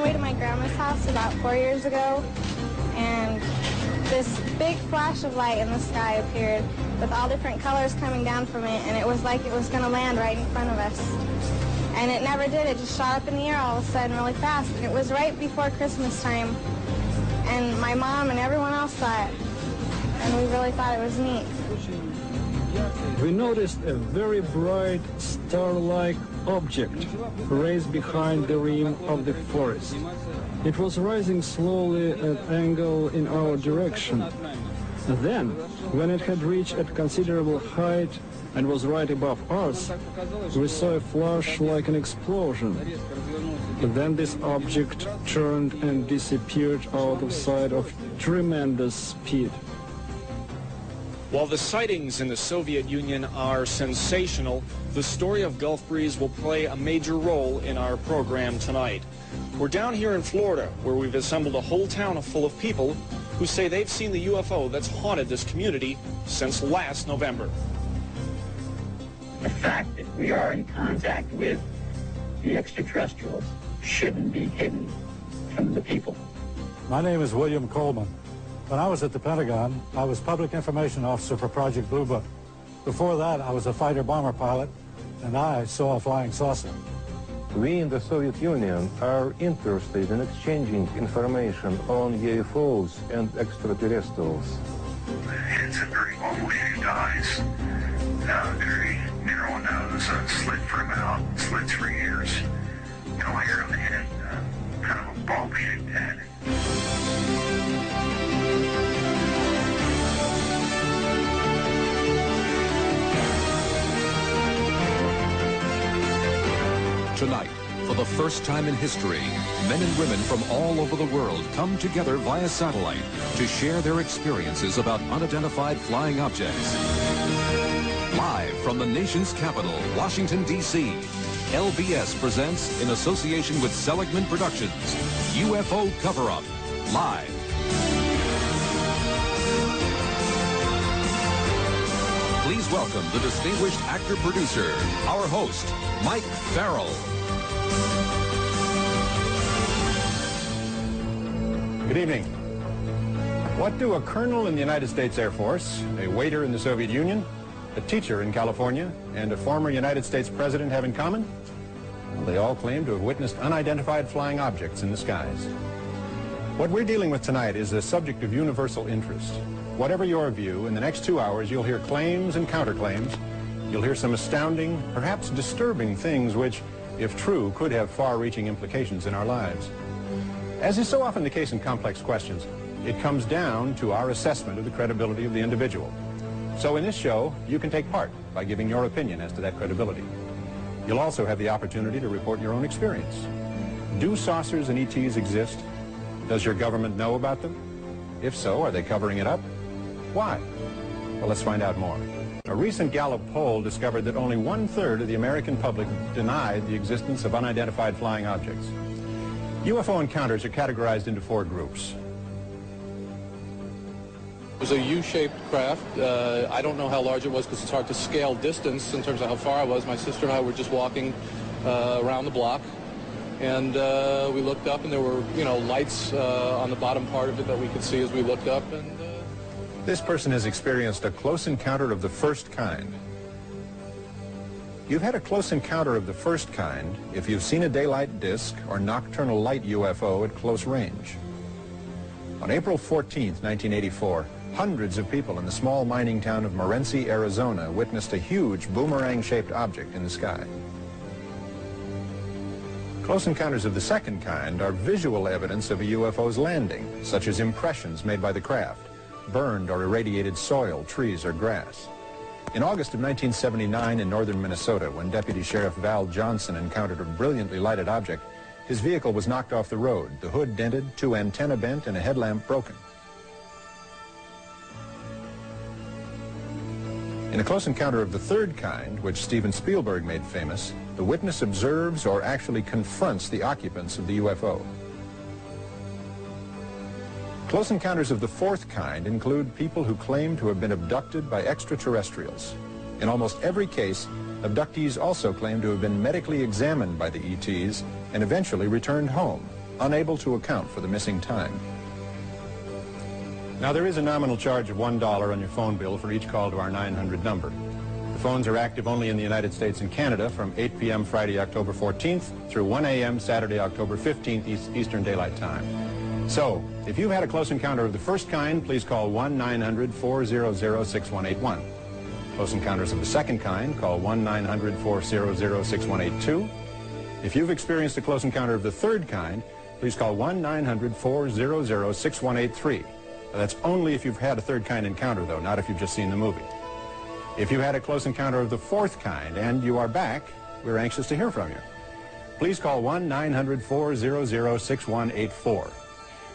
way to my grandma's house about 4 years ago, and this big flash of light in the sky appeared with all different colors coming down from it, and it was like it was going to land right in front of us. And it never did. It just shot up in the air all of a sudden really fast, and it was right before Christmas time. And my mom and everyone else saw it, and we really thought it was neat. We noticed a very bright star-like object raised behind the rim of the forest. It was rising slowly at an angle in our direction. Then, when it had reached a considerable height and was right above us, we saw a flash like an explosion. Then this object turned and disappeared out of sight of tremendous speed. While the sightings in the Soviet Union are sensational, the story of Gulf Breeze will play a major role in our program tonight. We're down here in Florida, where we've assembled a whole town full of people who say they've seen the UFO that's haunted this community since last November. The fact that we are in contact with the extraterrestrials shouldn't be hidden from the people. My name is William Coleman. When I was at the Pentagon, I was Public Information Officer for Project Blue Book. Before that, I was a fighter-bomber pilot, and I saw a flying saucer. We in the Soviet Union are interested in exchanging information on UFOs and extraterrestrials. The head's a very oval-shaped eyes, very narrow nose, slit for a mouth, slits for ears, no hair on the head, kind of a bulb-shaped head. Tonight, for the first time in history, men and women from all over the world come together via satellite to share their experiences about unidentified flying objects. Live from the nation's capital, Washington, D.C., LBS presents, in association with Seligman Productions, UFO Cover Up, live. Please welcome the distinguished actor-producer, our host, Mike Farrell. Good evening. What do a colonel in the United States Air Force, a waiter in the Soviet Union, a teacher in California, and a former United States president have in common? Well, they all claim to have witnessed unidentified flying objects in the skies. What we're dealing with tonight is a subject of universal interest. Whatever your view, in the next 2 hours you'll hear claims and counterclaims. You'll hear some astounding, perhaps disturbing things which, if true, could have far-reaching implications in our lives. As is so often the case in complex questions, it comes down to our assessment of the credibility of the individual. So in this show, you can take part by giving your opinion as to that credibility. You'll also have the opportunity to report your own experience. Do saucers and ETs exist? Does your government know about them? If so, are they covering it up? Why? Well, let's find out more. A recent Gallup poll discovered that only 1/3 of the American public denied the existence of unidentified flying objects. UFO encounters are categorized into 4 groups. It was a U-shaped craft. I don't know how large it was because it's hard to scale distance in terms of how far I was. My sister and I were just walking around the block, and we looked up, and there were, lights on the bottom part of it that we could see as we looked up. And this person has experienced a close encounter of the first kind. You've had a close encounter of the first kind if you've seen a daylight disk or nocturnal light UFO at close range. On April 14th, 1984, hundreds of people in the small mining town of Morenci, Arizona, witnessed a huge boomerang-shaped object in the sky. Close encounters of the second kind are visual evidence of a UFO's landing, such as impressions made by the craft, burned or irradiated soil, trees, or grass. In August of 1979 in northern Minnesota, when Deputy Sheriff Val Johnson encountered a brilliantly lighted object, his vehicle was knocked off the road, the hood dented, 2 antennae bent, and a headlamp broken. In a close encounter of the third kind, which Steven Spielberg made famous, the witness observes or actually confronts the occupants of the UFO. Close encounters of the fourth kind include people who claim to have been abducted by extraterrestrials. In almost every case, abductees also claim to have been medically examined by the ETs and eventually returned home, unable to account for the missing time. Now, there is a nominal charge of $1 on your phone bill for each call to our 900 number. The phones are active only in the United States and Canada from 8 p.m. Friday, October 14th through 1 a.m. Saturday, October 15th, Eastern Daylight Time. So, if you've had a close encounter of the first kind, please call 1-900-400-6181. Close encounters of the second kind, call 1-900-400-6182. If you've experienced a close encounter of the third kind, please call 1-900-400-6183. That's only if you've had a third kind encounter, though, not if you've just seen the movie. If you had a close encounter of the fourth kind and you are back, we're anxious to hear from you. Please call 1-900-400-6184.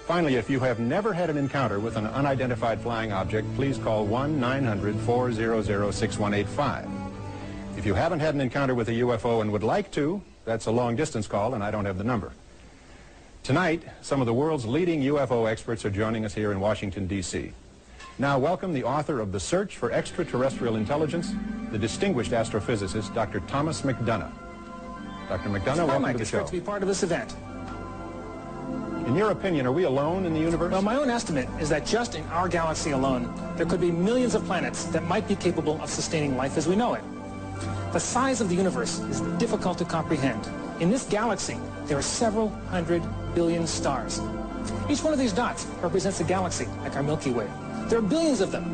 Finally, if you have never had an encounter with an unidentified flying object, please call 1-900-400-6185. If you haven't had an encounter with a UFO and would like to, that's a long-distance call, and I don't have the number. Tonight, some of the world's leading UFO experts are joining us here in Washington, D.C. Now, welcome the author of The Search for Extraterrestrial Intelligence, the distinguished astrophysicist, Dr. Thomas McDonough. Dr. McDonough, welcome to the show. It's great to be part of this event. In your opinion, are we alone in the universe? Well, my own estimate is that just in our galaxy alone, there could be millions of planets that might be capable of sustaining life as we know it. The size of the universe is difficult to comprehend. In this galaxy, there are several hundred billion stars. Each one of these dots represents a galaxy, like our Milky Way. There are billions of them.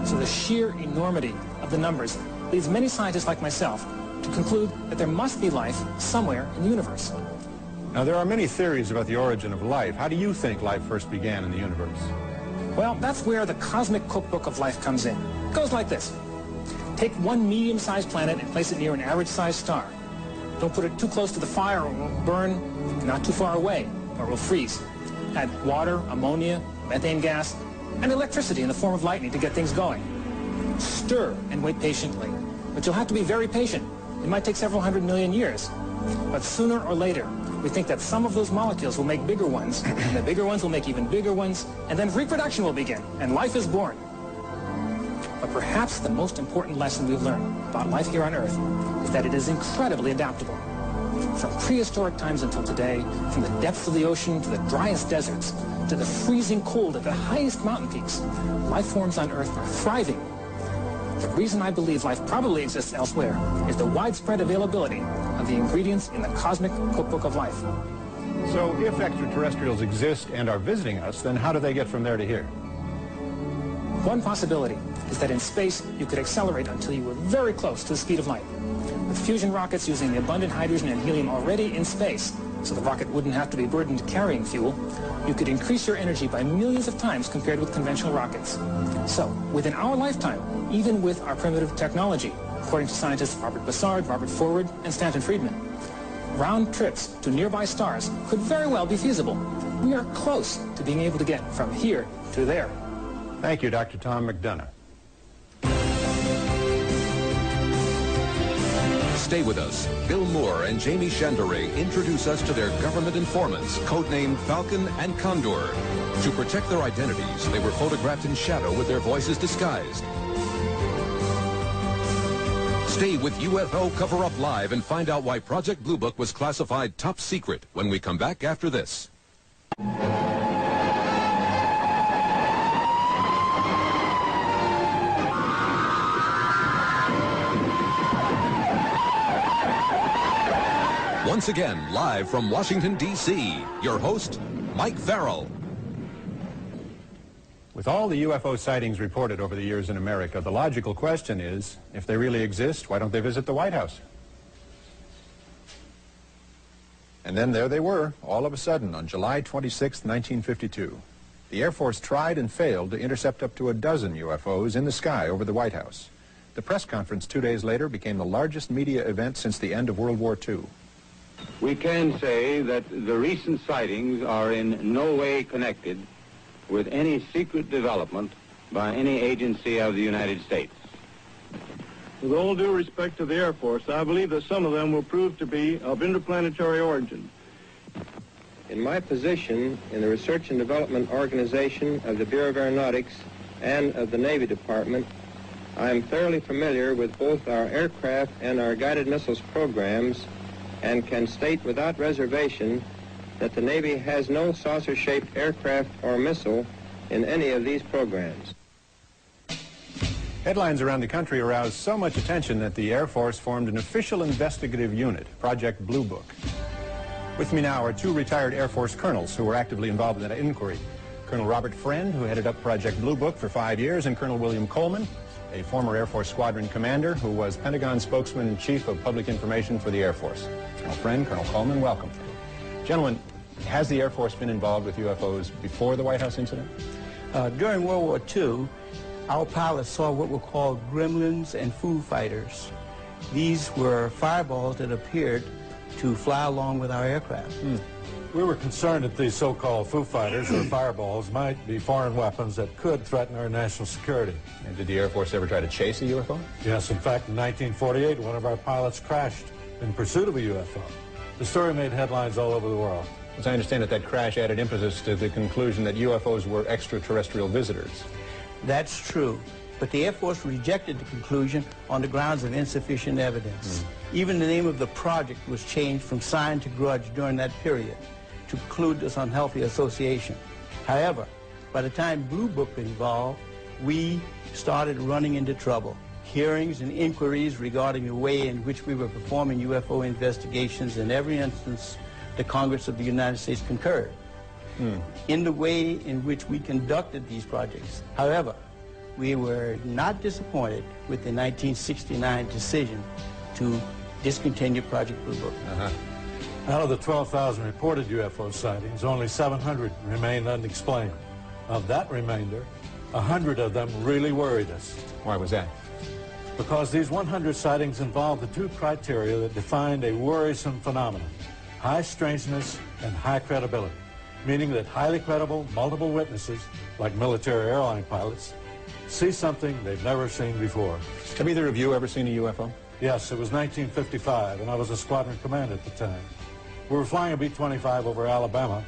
So the sheer enormity of the numbers leads many scientists like myself to conclude that there must be life somewhere in the universe. Now, there are many theories about the origin of life. How do you think life first began in the universe? Well, that's where the cosmic cookbook of life comes in. It goes like this. Take one medium-sized planet and place it near an average-sized star. Don't put it too close to the fire or it will burn, not too far away or it will freeze. Add water, ammonia, methane gas, and electricity in the form of lightning to get things going. Stir and wait patiently. But you'll have to be very patient. It might take several hundred million years. But sooner or later, we think that some of those molecules will make bigger ones, and the bigger ones will make even bigger ones, and then reproduction will begin, and life is born. But perhaps the most important lesson we've learned about life here on Earth is that it is incredibly adaptable. From prehistoric times until today, from the depths of the ocean to the driest deserts, to the freezing cold at the highest mountain peaks, life forms on Earth are thriving. The reason I believe life probably exists elsewhere is the widespread availability of the ingredients in the cosmic cookbook of life. So if extraterrestrials exist and are visiting us, then how do they get from there to here? One possibility is that in space you could accelerate until you were very close to the speed of light. With fusion rockets using the abundant hydrogen and helium already in space, so the rocket wouldn't have to be burdened carrying fuel, you could increase your energy by millions of times compared with conventional rockets. So, within our lifetime, even with our primitive technology, according to scientists Robert Bussard, Robert Forward, and Stanton Friedman, round trips to nearby stars could very well be feasible. We are close to being able to get from here to there. Thank you, Dr. Tom McDonough. Stay with us. Bill Moore and Jamie Chandere introduce us to their government informants, codenamed Falcon and Condor. To protect their identities, they were photographed in shadow with their voices disguised. Stay with UFO Cover Up Live and find out why Project Blue Book was classified top secret when we come back after this. Once again, live from Washington, D.C., your host, Mike Farrell. With all the UFO sightings reported over the years in America, the logical question is, if they really exist, why don't they visit the White House? And then there they were, all of a sudden, on July 26, 1952. The Air Force tried and failed to intercept up to a dozen UFOs in the sky over the White House. The press conference 2 days later became the largest media event since the end of World War II. We can say that the recent sightings are in no way connected with any secret development by any agency of the United States. With all due respect to the Air Force, I believe that some of them will prove to be of interplanetary origin. In my position in the Research and Development Organization of the Bureau of Aeronautics and of the Navy Department, I am thoroughly familiar with both our aircraft and our guided missiles programs and can state without reservation that the Navy has no saucer-shaped aircraft or missile in any of these programs. Headlines around the country aroused so much attention that the Air Force formed an official investigative unit, Project Blue Book. With me now are two retired Air Force colonels who were actively involved in that inquiry. Colonel Robert Friend, who headed up Project Blue Book for 5 years, and Colonel William Coleman, a former Air Force squadron commander who was Pentagon spokesman and chief of public information for the Air Force. Colonel Friend, Colonel Coleman, welcome. Gentlemen, has the Air Force been involved with UFOs before the White House incident? During World War II, our pilots saw what were called gremlins and Foo Fighters. These were fireballs that appeared to fly along with our aircraft. We were concerned that these so-called Foo Fighters or fireballs might be foreign weapons that could threaten our national security. And did the Air Force ever try to chase a UFO? Yes, in fact, in 1948, one of our pilots crashed in pursuit of a UFO. The story made headlines all over the world. As I understand it, that crash added impetus to the conclusion that UFOs were extraterrestrial visitors. That's true, but the Air Force rejected the conclusion on the grounds of insufficient evidence. Even the name of the project was changed from Sign to Grudge during that period to preclude this unhealthy association. However, by the time Blue Book was involved, we started running into trouble. Hearings and inquiries regarding the way in which we were performing UFO investigations, in every instance, the Congress of the United States concurred in the way in which we conducted these projects. However, we were not disappointed with the 1969 decision to discontinue Project Blue Book. Out of the 12,000 reported UFO sightings, only 700 remained unexplained. Of that remainder, 100 of them really worried us. Why was that? Because these 100 sightings involved the two criteria that defined a worrisome phenomenon: high strangeness and high credibility, meaning that highly credible multiple witnesses, like military airline pilots, see something they've never seen before. Have either of you ever seen a UFO? Yes, it was 1955, and I was a squadron commander at the time. We were flying a B-25 over Alabama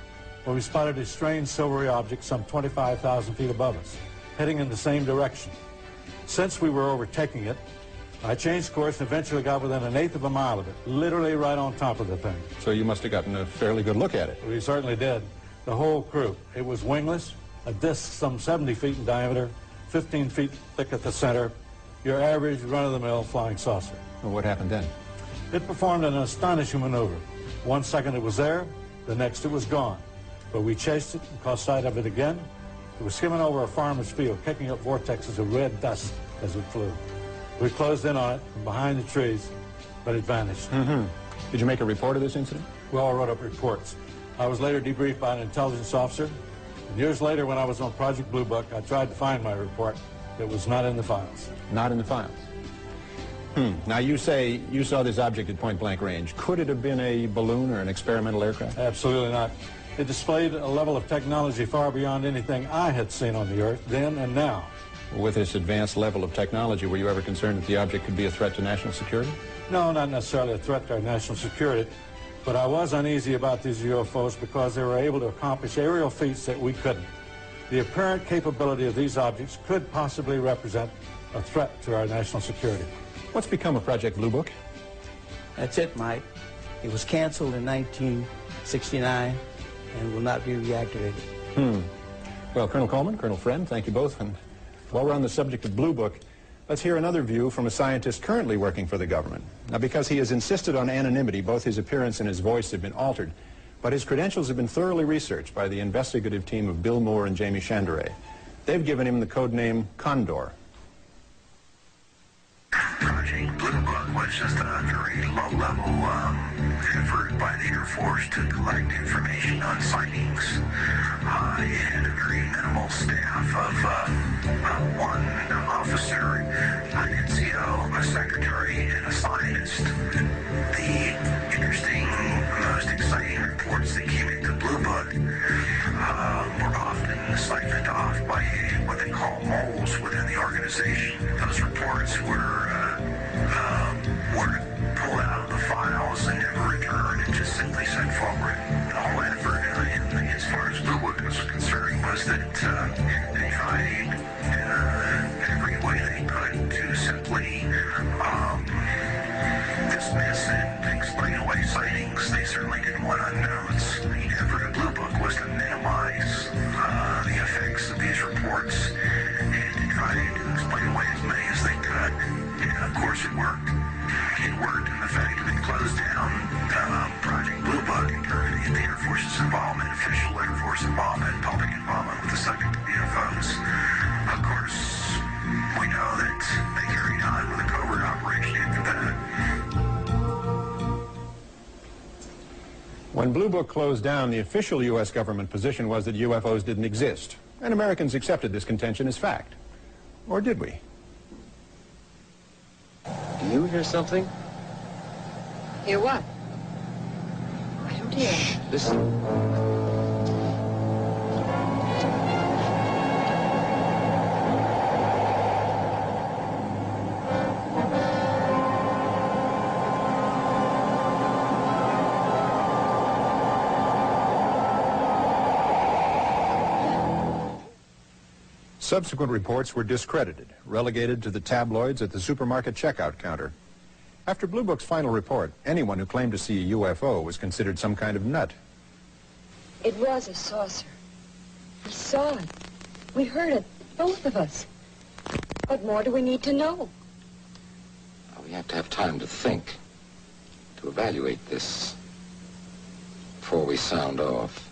when we spotted a strange silvery object some 25,000 feet above us, heading in the same direction. Since we were overtaking it, I changed course and eventually got within 1/8 of a mile of it, literally right on top of the thing. So you must have gotten a fairly good look at it. We certainly did. The whole crew. It was wingless, a disc some 70 feet in diameter, 15 feet thick at the center, your average run-of-the-mill flying saucer. Well, what happened then? It performed an astonishing maneuver. 1 second it was there, the next it was gone. But we chased it and caught sight of it again. It was skimming over a farmer's field, kicking up vortexes of red dust as it flew. We closed in on it from behind the trees, but it vanished. Did you make a report of this incident? We all wrote up reports. I was later debriefed by an intelligence officer. And years later, when I was on Project Blue Book, I tried to find my report. It was not in the files. Not in the files. Now, you say you saw this object at point-blank range. Could it have been a balloon or an experimental aircraft? Absolutely not. It displayed a level of technology far beyond anything I had seen on the Earth then and now. With this advanced level of technology, were you ever concerned that the object could be a threat to national security? No, not necessarily a threat to our national security, but I was uneasy about these UFOs because they were able to accomplish aerial feats that we couldn't. The apparent capability of these objects could possibly represent a threat to our national security. What's become of Project Blue Book? That's it, Mike. It was canceled in 1969 and will not be reactivated. Well, Colonel Coleman, Colonel Friend, thank you both. And while we're on the subject of Blue Book, let's hear another view from a scientist currently working for the government. Now, because he has insisted on anonymity, both his appearance and his voice have been altered, but his credentials have been thoroughly researched by the investigative team of Bill Moore and Jamie Chandray. They've given him the code name Condor. Project Blue Book was just a very low-level effort by the Air Force to collect information on sightings. It had a very minimal staff of one officer, an NCO, a secretary, and a scientist. The interesting, most exciting reports that came into Blue Book were often siphoned off by what they call moles within the organization. Those reports were pulled out of the files and never returned and just simply sent forward. The whole effort, as far as Blue Book was concerned, was that they tried every way they could to simply dismiss and explain away sightings. They certainly didn't want unknowns. You'd have Force involvement, public involvement with the subject of UFOs. Of course, we know that they carried on with a covert operation after that. When Blue Book closed down, the official U.S. government position was that UFOs didn't exist, and Americans accepted this contention as fact. Or did we? Do you hear something? Hear what? I don't hear. Shh, listen. Subsequent reports were discredited, relegated to the tabloids at the supermarket checkout counter. After Blue Book's final report, anyone who claimed to see a UFO was considered some kind of nut. It was a saucer. We saw it. We heard it, both of us. What more do we need to know? Well, we have to have time to think, to evaluate this before we sound off.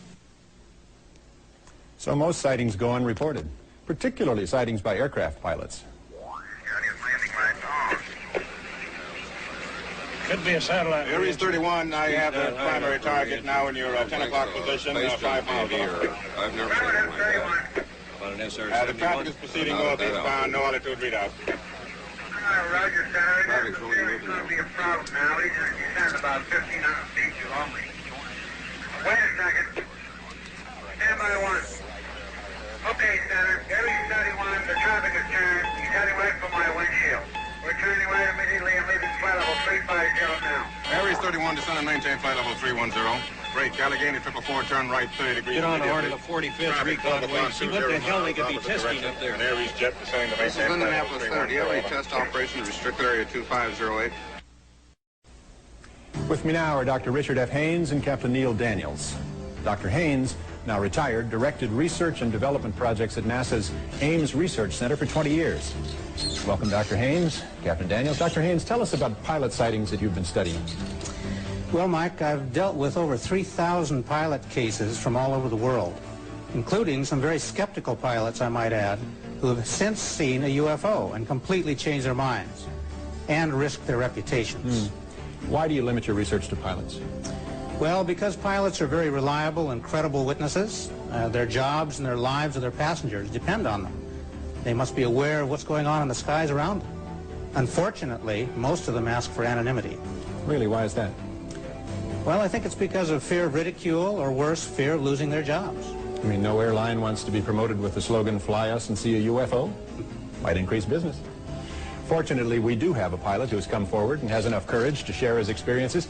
So most sightings go unreported, particularly sightings by aircraft pilots. Could be a satellite. Aries 31, I have the primary target now in your 10 o'clock position, 5 miles off. I've never seen one like that. The traffic is proceeding northeastbound, no altitude readout. Roger, Senator. It's going to be a problem now. He's at about 1,500 feet below me. Wait a second. Stand by one. Okay, Senator. Aries 31, the traffic is turned. He's heading right for my windshield. We're turning right immediately and leaving flight level 350 now. Aries 31, descend and maintain flight level 310. Break, Allegheny 444, turn right 30 degrees. Get on order the 45th recon way. See what the hell they could be testing up there. An Aries jet descending to maintain flight level 310. This is Indianapolis 30, area test operation, restricted area 2508. With me now are Dr. Richard F. Haynes and Captain Neil Daniels. Dr. Haynes, now retired, directed research and development projects at NASA's Ames Research Center for 20 years. Welcome, Dr. Haynes. Captain Daniels. Dr. Haynes, tell us about pilot sightings that you've been studying. Well, Mike, I've dealt with over 3,000 pilot cases from all over the world, including some very skeptical pilots, I might add, who have since seen a UFO and completely changed their minds and risked their reputations. Why do you limit your research to pilots? Well, because pilots are very reliable and credible witnesses. Their jobs and their lives of their passengers depend on them. They must be aware of what's going on in the skies around them. Unfortunately, most of them ask for anonymity. Really, why is that? Well, I think it's because of fear of ridicule, or worse, fear of losing their jobs. I mean, no airline wants to be promoted with the slogan, "Fly us and see a UFO." Might increase business. Fortunately, we do have a pilot who has come forward and has enough courage to share his experiences.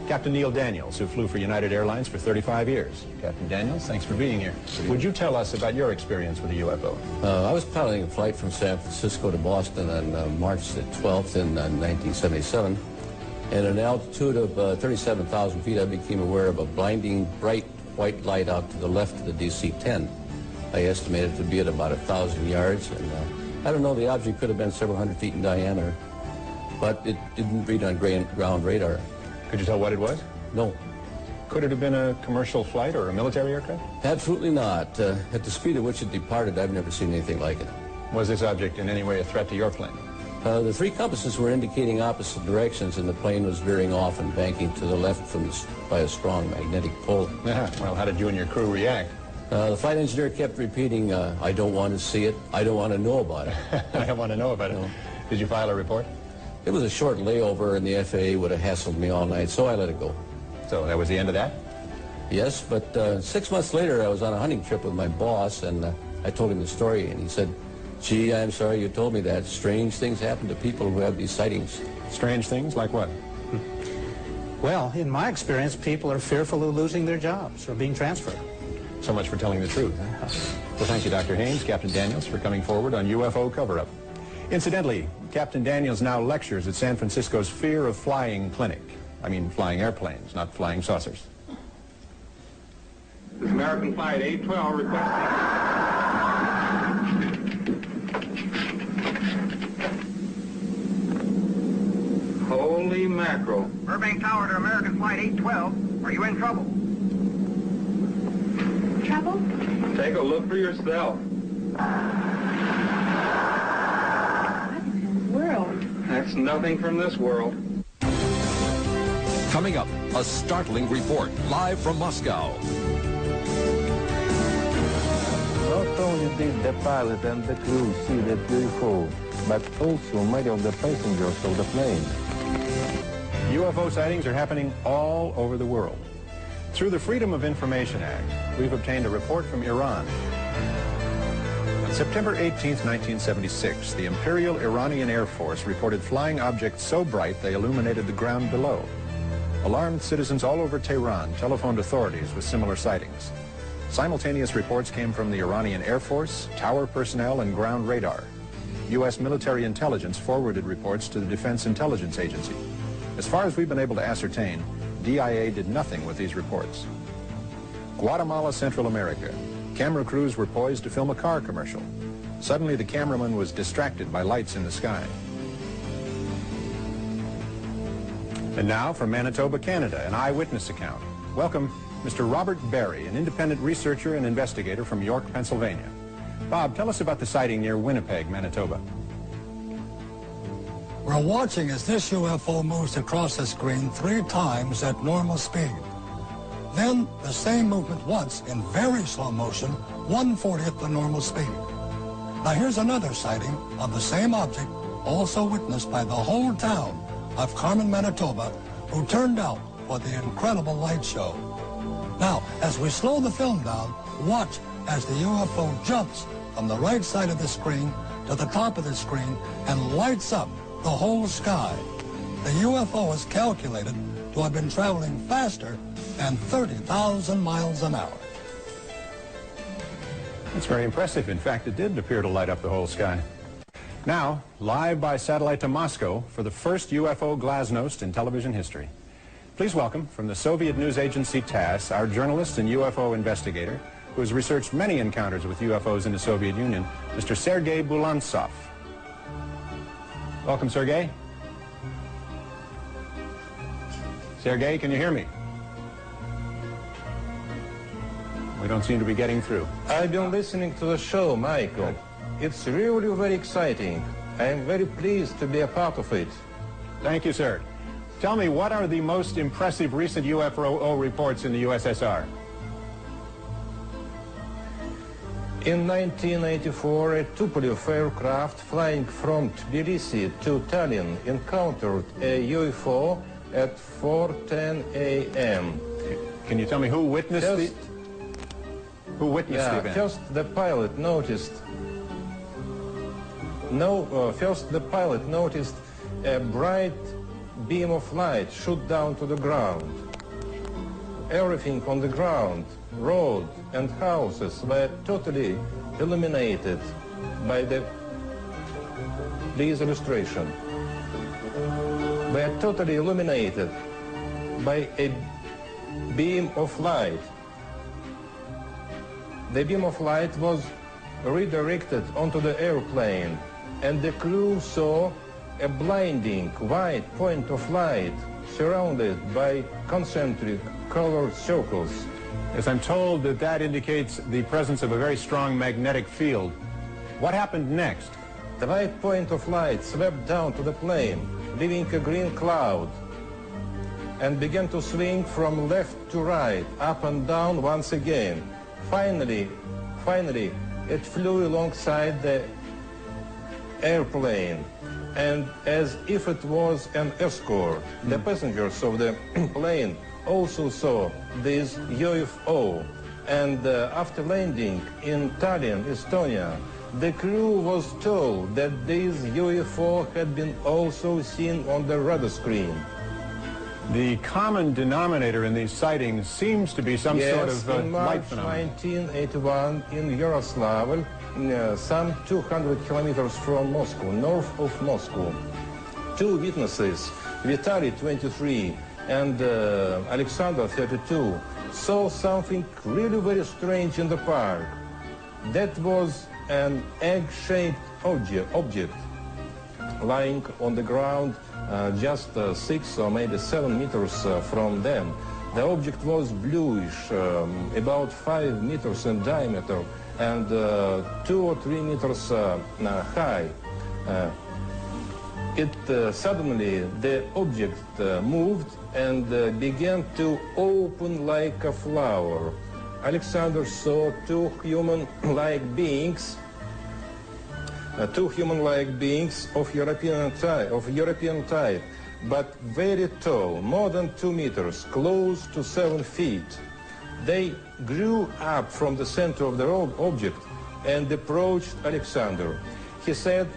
Captain Neil Daniels, who flew for United Airlines for 35 years. Captain Daniels, thanks for being here. Would you tell us about your experience with a UFO? I was piloting a flight from San Francisco to Boston on March the 12th in 1977. And at an altitude of 37,000 feet, I became aware of a blinding, bright white light out to the left of the DC-10. I estimated it to be at about 1,000 yards. And I don't know, the object could have been several hundred feet in diameter, but it didn't read on ground radar. Could you tell what it was? No. Could it have been a commercial flight or a military aircraft? Absolutely not. At the speed at which it departed, I've never seen anything like it. Was this object in any way a threat to your plane? The three compasses were indicating opposite directions, and the plane was veering off and banking to the left by a strong magnetic pull. Well, how did you and your crew react? The flight engineer kept repeating, I don't want to see it, I don't want to know about it. I don't want to know about it. Did you file a report? It was a short layover, and the FAA would have hassled me all night, so I let it go. So that was the end of that? Yes, but 6 months later, I was on a hunting trip with my boss, and I told him the story, and he said, "Gee, I'm sorry you told me that. Strange things happen to people who have these sightings." Strange things? Like what? Well, in my experience, people are fearful of losing their jobs or being transferred. So much for telling the truth. Well, thank you, Dr. Haynes, Captain Daniels, for coming forward on UFO Cover Up. Incidentally, Captain Daniels now lectures at San Francisco's Fear of Flying Clinic. I mean, flying airplanes, not flying saucers. This is American Flight 812 requesting... Holy mackerel. Burbank Tower to American Flight 812. Are you in trouble? Trouble? Take a look for yourself. World. That's nothing from this world. Coming up, a startling report live from Moscow. Not only did the pilot and the crew see that UFO, but also many of the passengers of the plane. UFO sightings are happening all over the world. Through the Freedom of Information Act, we've obtained a report from Iran. On September 18, 1976, the Imperial Iranian Air Force reported flying objects so bright they illuminated the ground below. Alarmed citizens all over Tehran telephoned authorities with similar sightings. Simultaneous reports came from the Iranian Air Force, tower personnel, and ground radar. U.S. military intelligence forwarded reports to the Defense Intelligence Agency. As far as we've been able to ascertain, DIA did nothing with these reports. Guatemala, Central America. Camera crews were poised to film a car commercial. Suddenly, the cameraman was distracted by lights in the sky. And now, from Manitoba, Canada, an eyewitness account. Welcome, Mr. Robert Barry, an independent researcher and investigator from York, Pennsylvania. Bob, tell us about the sighting near Winnipeg, Manitoba. We're watching as this UFO moves across the screen 3 times at normal speed. Then the same movement once in very slow motion, 1/40th the normal speed. Now here's another sighting of the same object, also witnessed by the whole town of Carmen, Manitoba, who turned out for the incredible light show. Now, as we slow the film down, watch as the UFO jumps from the right side of the screen to the top of the screen and lights up the whole sky. The UFO is calculated to have been traveling faster than 30,000 miles an hour. That's very impressive. In fact, it did appear to light up the whole sky. Now, live by satellite to Moscow for the first UFO glasnost in television history. Please welcome, from the Soviet news agency TASS, our journalist and UFO investigator, who has researched many encounters with UFOs in the Soviet Union, Mr. Sergei Bulantsov. Welcome, Sergei. Sergei, can you hear me? We don't seem to be getting through. I've been listening to the show, Michael. It's really very exciting. I am very pleased to be a part of it. Thank you, sir. Tell me, what are the most impressive recent UFO reports in the USSR? In 1984, a Tupolev aircraft flying from Tbilisi to Tallinn encountered a UFO at 4:10 a.m. Can you tell me who witnessed the event? First the pilot noticed a bright beam of light shoot down to the ground. Everything on the ground, road and houses, were totally illuminated by this illustration. Were totally illuminated by a beam of light. The beam of light was redirected onto the airplane, and the crew saw a blinding white point of light surrounded by concentric colored circles. Yes, I'm told that that indicates the presence of a very strong magnetic field. What happened next? The white point of light swept down to the plane, leaving a green cloud, and began to swing from left to right, up and down once again. Finally, it flew alongside the airplane, and as if it was an escort, the passengers of the plane also saw this UFO. And after landing in Tallinn, Estonia, the crew was told that this UFO had been also seen on the radar screen. The common denominator in these sightings seems to be some sort of light phenomenon. In March 1981 in Yaroslavl, some 200 kilometers from Moscow, north of Moscow, 2 witnesses, Vitaly, 23, and Alexander, 32, saw something really very strange in the park. That was an egg-shaped object lying on the ground just 6 or maybe 7 meters from them. The object was bluish, about 5 meters in diameter and 2 or 3 meters high. Suddenly the object moved and began to open like a flower. Alexander saw two human-like beings of European type, but very tall, more than 2 meters, close to 7 feet. They grew up from the center of the object and approached Alexander. He said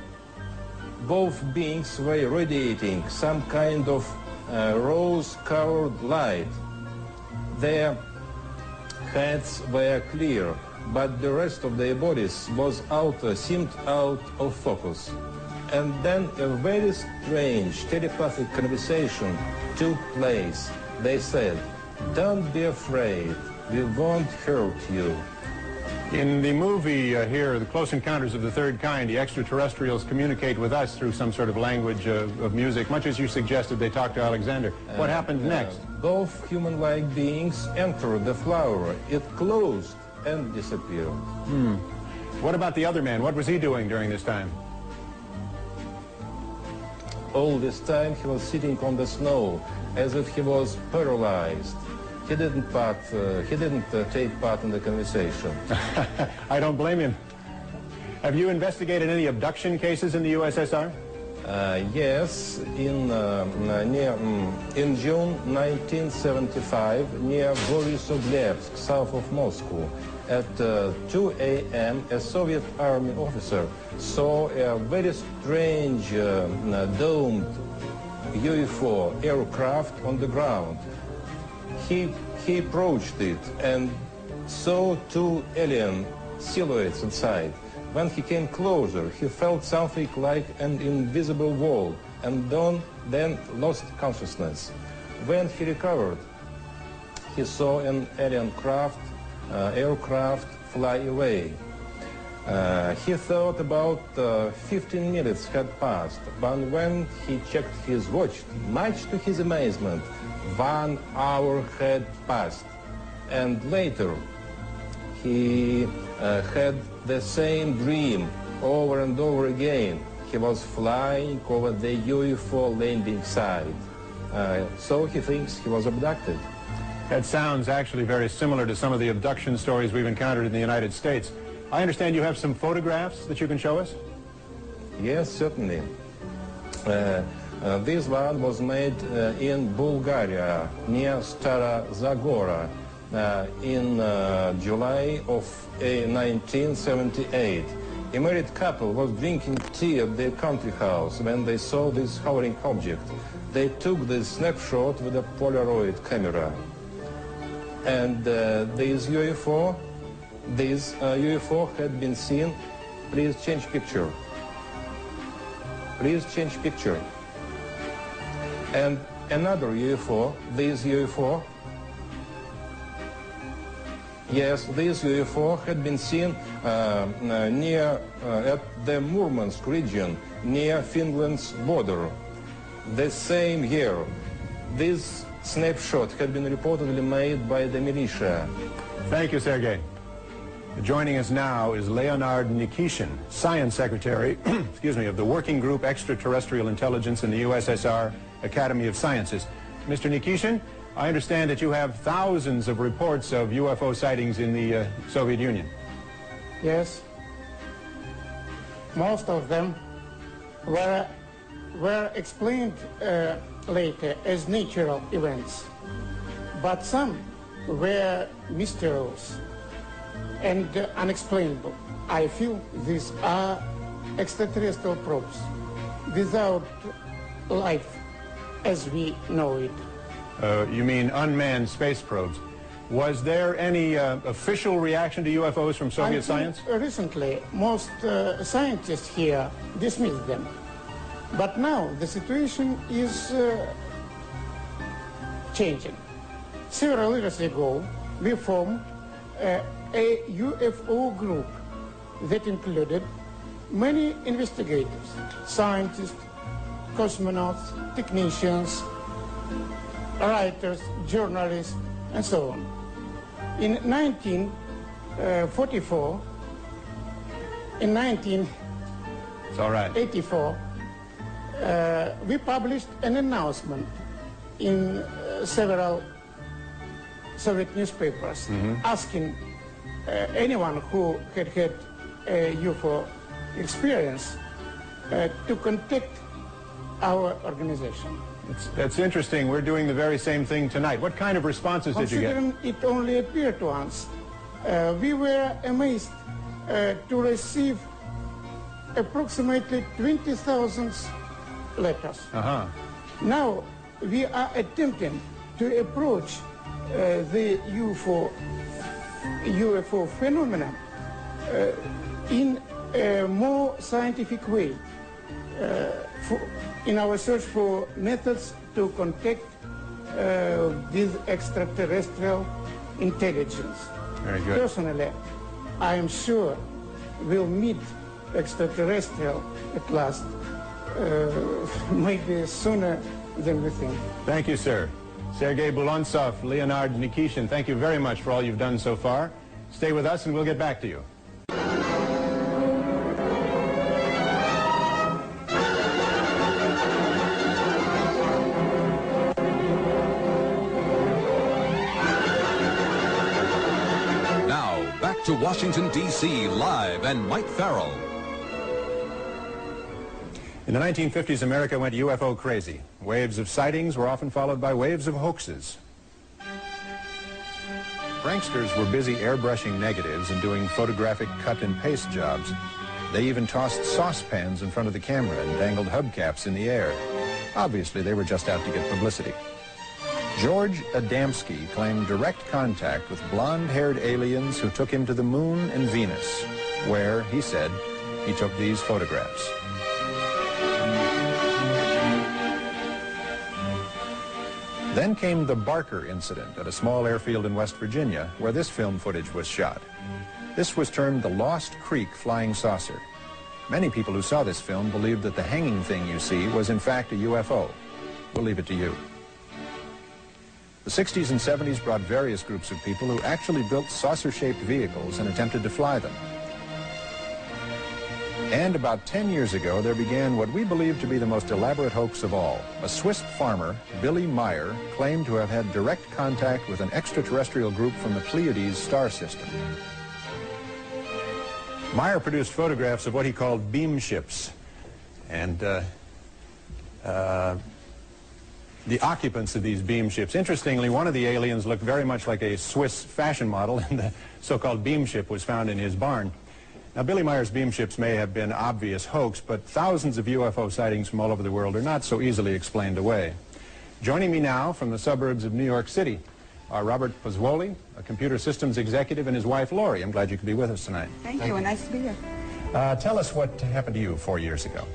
both beings were radiating some kind of rose-colored light. Their heads were clear, but the rest of their bodies seemed out of focus. And then a very strange telepathic conversation took place. They said, "Don't be afraid, we won't hurt you." In the movie here, The Close Encounters of the Third Kind, the extraterrestrials communicate with us through some sort of language of music, much as you suggested they talked to Alexander. What happened next? Both human-like beings entered the flower. It closed and disappeared. What about the other man? What was he doing during this time? All this time he was sitting on the snow as if he was paralyzed. He didn't take part in the conversation. I don't blame him. Have you investigated any abduction cases in the USSR? Yes, in June 1975, near Borisovlevsk, south of Moscow, at 2 a.m., a Soviet army officer saw a very strange domed UFO aircraft on the ground. He approached it and saw two alien silhouettes inside. When he came closer, he felt something like an invisible wall and then lost consciousness. When he recovered, he saw an alien aircraft fly away. He thought about 15 minutes had passed, but when he checked his watch, much to his amazement, 1 hour had passed. And later, he had the same dream over and over again. He was flying over the UFO landing site. So he thinks he was abducted. That sounds actually very similar to some of the abduction stories we've encountered in the United States. I understand you have some photographs that you can show us? Yes, certainly. This one was made in Bulgaria, near Stara Zagora, in July of 1978. A married couple was drinking tea at their country house when they saw this hovering object. They took this snapshot with a Polaroid camera. And this UFO had been seen. Please change picture. Please change picture. And another UFO, this UFO, yes, this UFO had been seen near at the Murmansk region, near Finland's border. The same year, this snapshot had been reportedly made by the militia. Thank you, Sergei. Joining us now is Leonard Nikishin, Science Secretary excuse me, of the Working Group Extraterrestrial Intelligence in the USSR Academy of Sciences. Mr. Nikishin, I understand that you have thousands of reports of UFO sightings in the Soviet Union. Yes. Most of them were explained later as natural events, but some were mysterious and unexplainable. I feel these are extraterrestrial probes without life as we know it. You mean unmanned space probes. Was there any official reaction to UFOs from Soviet science? Recently, most scientists here dismissed them. But now the situation is changing. Several years ago, we formed a UFO group that included many investigators, scientists, cosmonauts, technicians, writers, journalists, and so on. In 1944, in 1984, we published an announcement in several Soviet newspapers asking anyone who had had a UFO experience to contact our organization. That's interesting. We're doing the very same thing tonight. What kind of responses did you get? Considering it only appeared to us, we were amazed to receive approximately 20,000 letters. Now we are attempting to approach the UFO phenomenon in a more scientific way in our search for methods to contact with extraterrestrial intelligence. Very good. Personally, I am sure we'll meet extraterrestrial at last, maybe sooner than we think. Thank you, sir. Sergei Bulontsov, Leonard Nikishin, thank you very much for all you've done so far. Stay with us and we'll get back to you. Now, back to Washington, D.C. live and Mike Farrell. In the 1950s, America went UFO crazy. Waves of sightings were often followed by waves of hoaxes. Pranksters were busy airbrushing negatives and doing photographic cut and paste jobs. They even tossed saucepans in front of the camera and dangled hubcaps in the air. Obviously, they were just out to get publicity. George Adamski claimed direct contact with blonde-haired aliens who took him to the moon and Venus, where, he said, he took these photographs. Then came the Barker incident at a small airfield in West Virginia, where this film footage was shot. This was termed the Lost Creek Flying Saucer. Many people who saw this film believed that the hanging thing you see was in fact a UFO. We'll leave it to you. The 60s and 70s brought various groups of people who actually built saucer-shaped vehicles and attempted to fly them. And about 10 years ago, there began what we believe to be the most elaborate hoax of all. A Swiss farmer, Billy Meyer, claimed to have had direct contact with an extraterrestrial group from the Pleiades star system. Meyer produced photographs of what he called beam ships. And the occupants of these beam ships. Interestingly, one of the aliens looked very much like a Swiss fashion model, and the so-called beam ship was found in his barn. Now, Billy Meyer's beam ships may have been obvious hoax, but thousands of UFO sightings from all over the world are not so easily explained away. Joining me now from the suburbs of New York City are Robert Pozzoli, a computer systems executive, and his wife, Lori. I'm glad you could be with us tonight. Thank you, and nice to be here. Tell us what happened to you 4 years ago.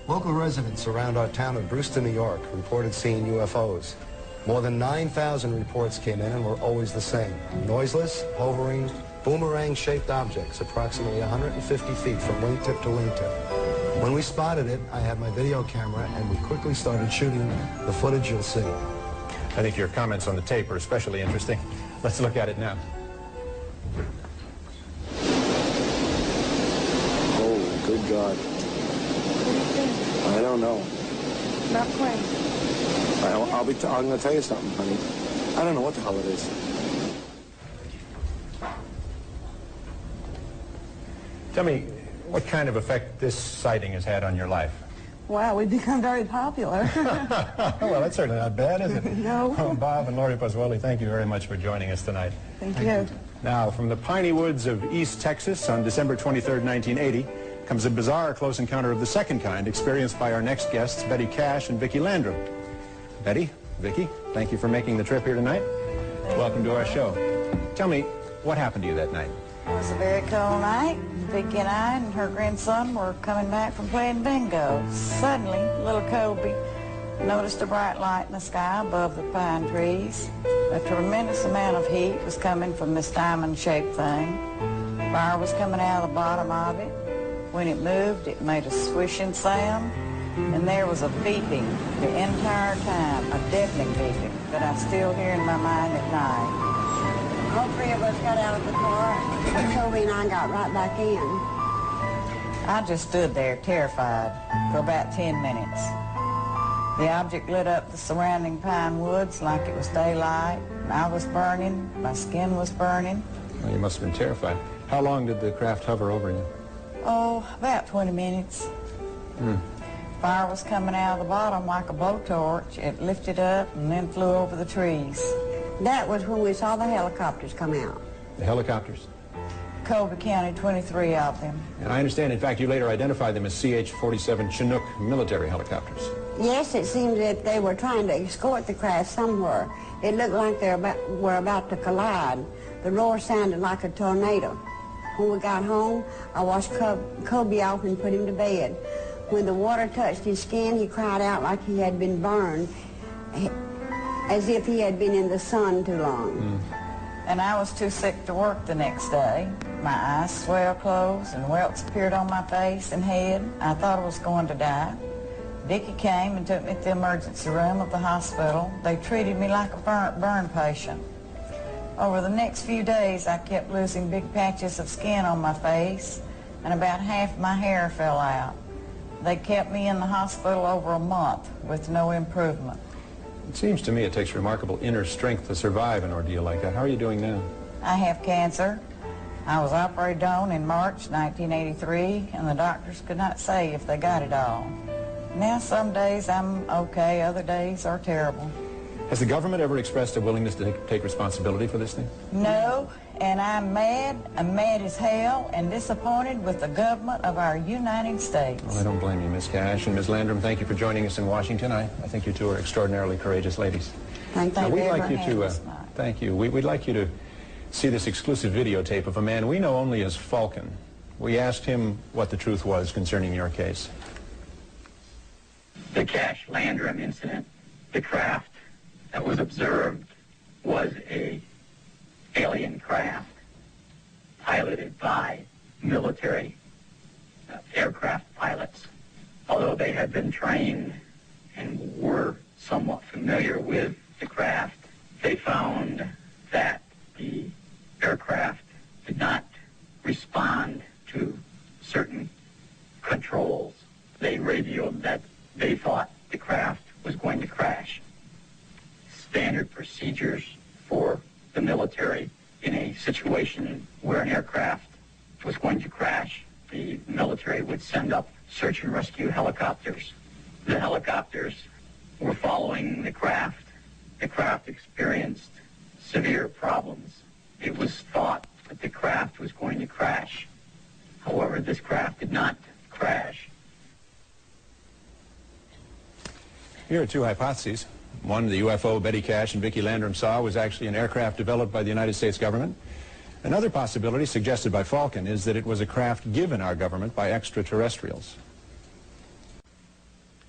Local residents around our town of Brewster, New York, reported seeing UFOs. More than 9,000 reports came in and were always the same. Noiseless, hovering, boomerang-shaped objects approximately 150 feet from wingtip to wingtip. When we spotted it, I had my video camera and we quickly started shooting the footage you'll see. I think your comments on the tape are especially interesting. Let's look at it now. Oh, good God. What do you think? I don't know. Not quite. I'm going to tell you something, honey. I don't know what the hell it is. Tell me, what kind of effect this sighting has had on your life? Wow, we've become very popular. Well, that's certainly not bad, is it? No. Oh, Bob and Lori Pozzoli, thank you very much for joining us tonight. Thank you. Now, from the piney woods of East Texas on December 23rd, 1980, comes a bizarre close encounter of the second kind experienced by our next guests, Betty Cash and Vicki Landrum. Betty, Vicki, thank you for making the trip here tonight. Welcome to our show. Tell me, what happened to you that night? It was a very cold night. Vicki and I and her grandson were coming back from playing bingo. Suddenly, little Kobe noticed a bright light in the sky above the pine trees. A tremendous amount of heat was coming from this diamond-shaped thing. Fire was coming out of the bottom of it. When it moved, it made a swishing sound, and there was a beeping the entire time, a deafening beeping. that I still hear in my mind at night. All three of us got out of the car, and Toby and I got right back in. I just stood there terrified for about 10 minutes. The object lit up the surrounding pine woods like it was daylight. I was burning, my skin was burning. Well, you must have been terrified. How long did the craft hover over you? Oh, about 20 minutes. Fire was coming out of the bottom like a blowtorch. It lifted up and then flew over the trees. That was when we saw the helicopters come out. The helicopters? Colby County, 23 of them. And I understand, in fact, you later identified them as CH-47 Chinook military helicopters. Yes, it seemed that they were trying to escort the craft somewhere. It looked like they were about to collide. The roar sounded like a tornado. When we got home, I washed Colby off and put him to bed. When the water touched his skin, he cried out like he had been burned, as if he had been in the sun too long. And I was too sick to work the next day. My eyes swelled closed and welts appeared on my face and head. I thought I was going to die. Dickie came and took me to the emergency room of the hospital. They treated me like a burn patient. Over the next few days, I kept losing big patches of skin on my face, and about half my hair fell out. They kept me in the hospital over a month with no improvement. It seems to me it takes remarkable inner strength to survive an ordeal like that. How are you doing now? I have cancer. I was operated on in March 1983, and the doctors could not say if they got it all. Now some days I'm okay, other days are terrible. Has the government ever expressed a willingness to take responsibility for this thing? No, and I'm mad as hell, and disappointed with the government of our United States. Well, I don't blame you, Miss Cash. And Ms. Landrum, thank you for joining us in Washington. I think you two are extraordinarily courageous ladies. Thank you. We'd like you to, thank you. We'd like you to see this exclusive videotape of a man we know only as Falcon. We asked him what the truth was concerning your case. The Cash Landrum incident, the craft that was observed was a alien craft piloted by military aircraft pilots. Although they had been trained and were somewhat familiar with the craft, they found that the aircraft did not respond to certain controls. They radioed that they thought the craft was going to crash. Standard procedures for the military in a situation where an aircraft was going to crash, the military would send up search and rescue helicopters. The helicopters were following the craft. The craft experienced severe problems. It was thought that the craft was going to crash. However, this craft did not crash. Here are two hypotheses. One, the UFO Betty Cash and Vicki Landrum saw was actually an aircraft developed by the United States government. Another possibility suggested by Falcon is that it was a craft given our government by extraterrestrials.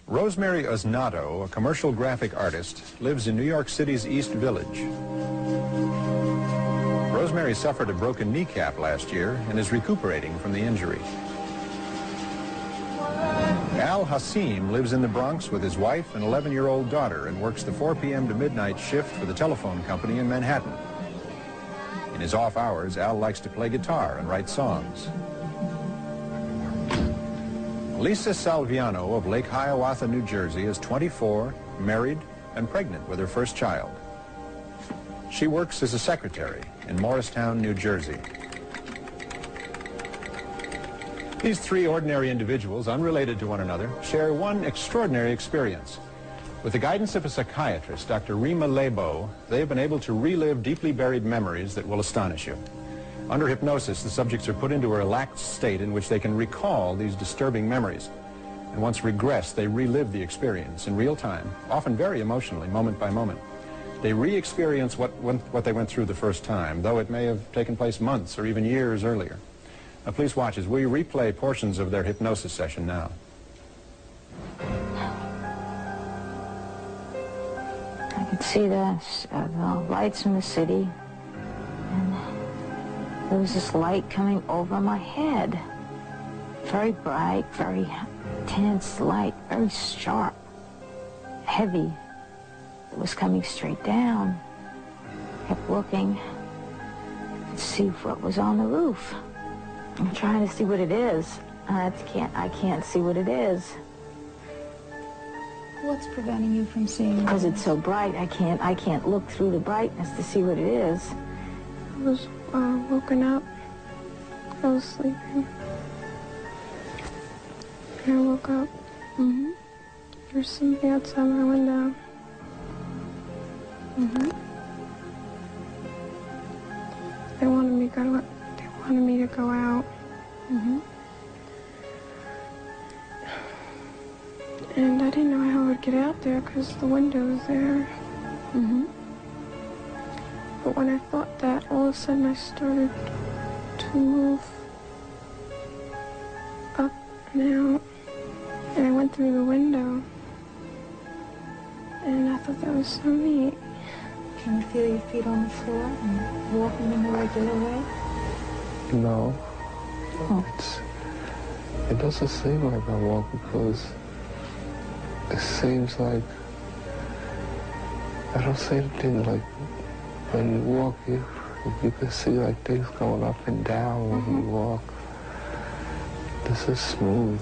Rosemary Osnato, a commercial graphic artist, lives in New York City's East Village. Rosemary suffered a broken kneecap last year and is recuperating from the injury. Al Hassim lives in the Bronx with his wife and 11-year-old daughter and works the 4 p.m. to midnight shift for the telephone company in Manhattan. In his off hours, Al likes to play guitar and write songs. Lisa Salviano of Lake Hiawatha, New Jersey is 24, married, and pregnant with her first child. She works as a secretary in Morristown, New Jersey. These three ordinary individuals, unrelated to one another, share one extraordinary experience. With the guidance of a psychiatrist, Dr. Rima Lebo, they have been able to relive deeply buried memories that will astonish you. Under hypnosis, the subjects are put into a relaxed state in which they can recall these disturbing memories. And once regressed, they relive the experience in real time, often very emotionally, moment by moment. They re-experience what they went through the first time, though it may have taken place months or even years earlier. Now, please watch as we replay portions of their hypnosis session now. I could see the lights in the city, and there was this light coming over my head. Very bright, very intense light, very sharp, heavy. It was coming straight down. Kept looking to see what was on the roof. I'm trying to see what it is. I can't see what it is. What's preventing you from seeing it? Because it's so bright, I can't look through the brightness to see what it is. I was woken up. I was sleeping. And I woke up. There's somebody outside my window. They wanted me to go out. And I didn't know how I would get out there because the window was there. But when I thought that, all of a sudden I started to move up and out. And I went through the window. And I thought that was so neat. Can you feel your feet on the floor and walking in the regular way? No. Oh. It doesn't seem like I walk because it seems like I don't see anything like when you walk, you can see like things going up and down when you walk. This is smooth.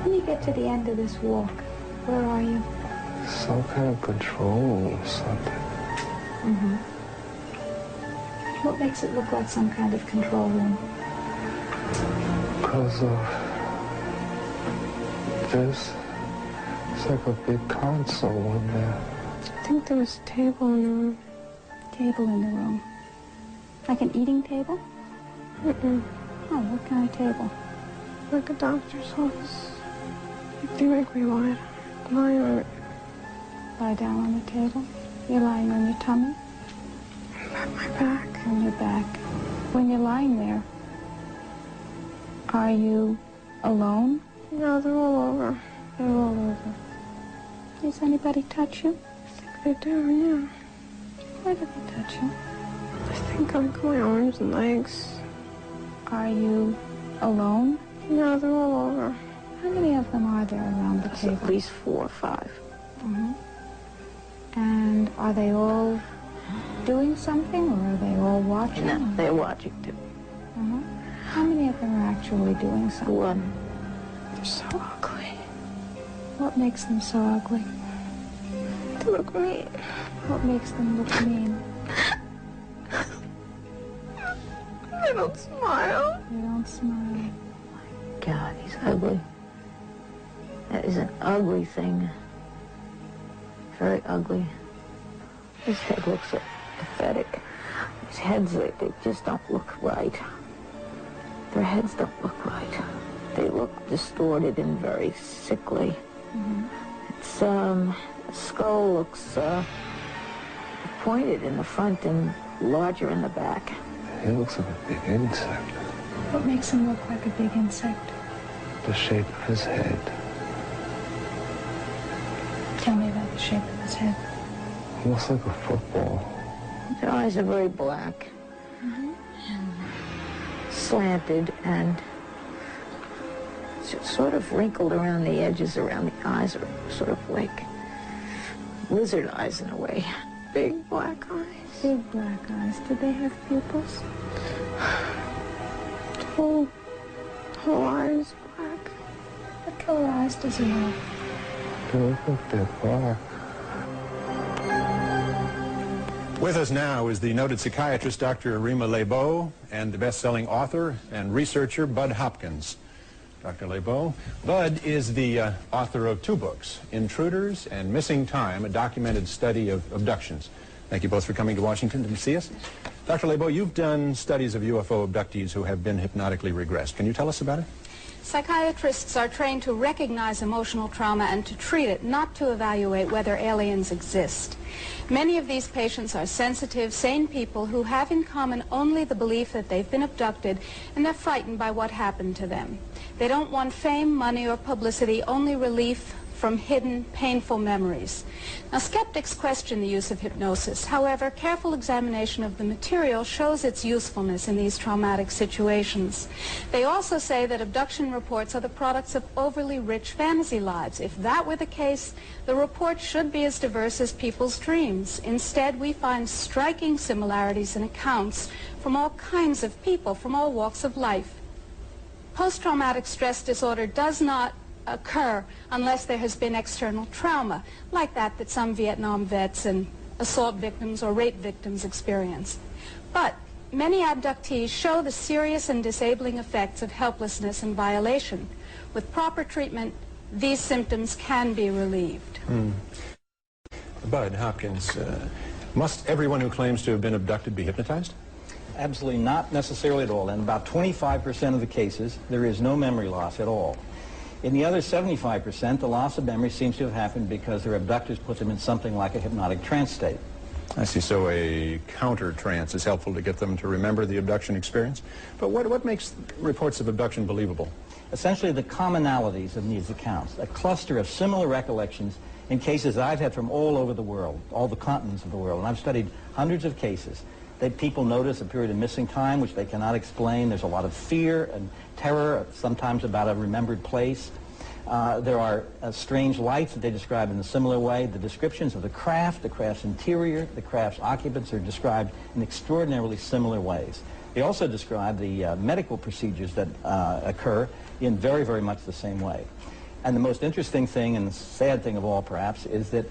When you get to the end of this walk, where are you? Some kind of control or something. What makes it look like some kind of control room? Because of this, it's like a big console in there. I think there was a table in the room. Table in the room? Like an eating table? Oh, what kind of table? Like a doctor's office. They make me lie on it. Lie down on the table? You're lying on your tummy? On my back. On your back. When you're lying there, are you alone? No, they're all over. They're all over. Does anybody touch you? I think they do, yeah. Where do they touch you? I think like my arms and legs. Are you alone? No, they're all over. How many of them are there around the table? At least 4 or 5. And are they all doing something, or are they all watching? No, they're watching too. How many of them are actually doing something? 1. They're so ugly. What makes them so ugly? They look mean. What makes them look mean? They don't smile. They don't smile. God, he's ugly. That is an ugly thing. Very ugly. His head looks so pathetic. His heads, they just don't look right. Their heads don't look right. They look distorted and very sickly. It's, the skull looks pointed in the front and larger in the back. He looks like a big insect. What makes him look like a big insect? The shape of his head. Tell me about the shape of his head. It looks like a football. His eyes are very black, slanted, and sort of wrinkled around the edges, around the eyes, are sort of like lizard eyes in a way. Big black eyes. Big black eyes. Do they have pupils? Whole eyes black. What color eyes does he have? They look like they're black. With us now is the noted psychiatrist Dr. Rima Lebeau and the best-selling author and researcher Bud Hopkins. Dr. Lebeau. Bud is the author of 2 books, Intruders and Missing Time, a documented study of abductions. Thank you both for coming to Washington to see us. Dr. Lebeau, you've done studies of UFO abductees who have been hypnotically regressed. Can you tell us about it? Psychiatrists are trained to recognize emotional trauma and to treat it, not to evaluate whether aliens exist. Many of these patients are sensitive, sane people who have in common only the belief that they've been abducted, and they're frightened by what happened to them. They don't want fame, money, or publicity, only relief, from hidden, painful memories. Now, skeptics question the use of hypnosis. However, careful examination of the material shows its usefulness in these traumatic situations. They also say that abduction reports are the products of overly rich fantasy lives. If that were the case, the reports should be as diverse as people's dreams. Instead, we find striking similarities in accounts from all kinds of people, from all walks of life. Post-traumatic stress disorder does not occur unless there has been external trauma, like that some Vietnam vets and assault victims or rape victims experience. But many abductees show the serious and disabling effects of helplessness and violation. With proper treatment, these symptoms can be relieved. Bud Hopkins, must everyone who claims to have been abducted be hypnotized? Absolutely not necessarily at all. In about 25% of the cases, there is no memory loss at all. In the other 75%, the loss of memory seems to have happened because their abductors put them in something like a hypnotic trance state. I see. So a counter trance is helpful to get them to remember the abduction experience. But what makes reports of abduction believable? Essentially the commonalities of these accounts, a cluster of similar recollections in cases that I've had from all over the world, all the continents of the world. And I've studied hundreds of cases. People notice a period of missing time which they cannot explain. There's a lot of fear and terror, sometimes about a remembered place. There are strange lights that they describe in a similar way. The descriptions of the craft's interior, the craft's occupants are described in extraordinarily similar ways. They also describe the medical procedures that occur in very, very much the same way. And the most interesting thing, and the sad thing of all perhaps, is that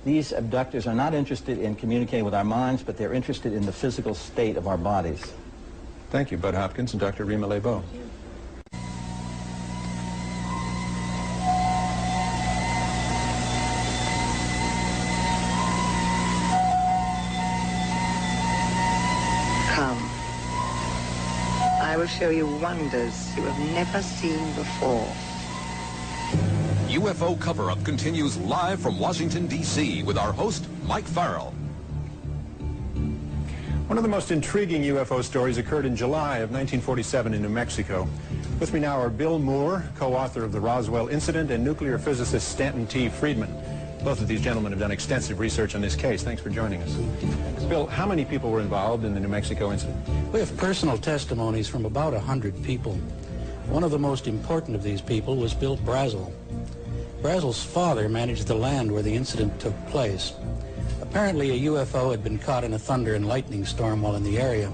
these abductors are not interested in communicating with our minds, but they're interested in the physical state of our bodies. Thank you, Bud Hopkins and Dr. Rima Lebeau. Come. I will show you wonders you have never seen before. UFO Cover Up continues live from Washington, D.C. with our host, Mike Farrell. One of the most intriguing UFO stories occurred in July of 1947 in New Mexico. With me now are Bill Moore, co-author of the Roswell Incident, and nuclear physicist Stanton T. Friedman. Both of these gentlemen have done extensive research on this case. Thanks for joining us. Bill, how many people were involved in the New Mexico incident? We have personal testimonies from about 100 people. One of the most important of these people was Bill Brazel. Brazel's father managed the land where the incident took place. Apparently a UFO had been caught in a thunder and lightning storm while in the area.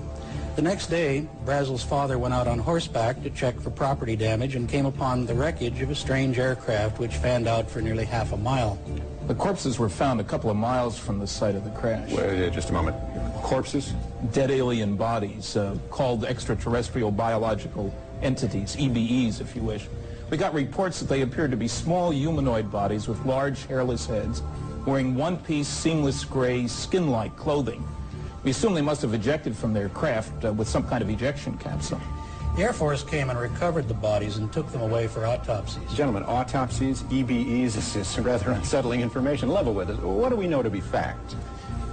The next day, Brazel's father went out on horseback to check for property damage and came upon the wreckage of a strange aircraft which fanned out for nearly half a mile. The corpses were found a couple of miles from the site of the crash. Wait, just a moment. Corpses? Dead alien bodies, called extraterrestrial biological entities, EBEs if you wish. We got reports that they appeared to be small humanoid bodies with large hairless heads, wearing one-piece seamless gray skin-like clothing. We assume they must have ejected from their craft with some kind of ejection capsule. The Air Force came and recovered the bodies and took them away for autopsies. Gentlemen, autopsies, EBEs, is rather unsettling information. Level with us. What do we know to be fact?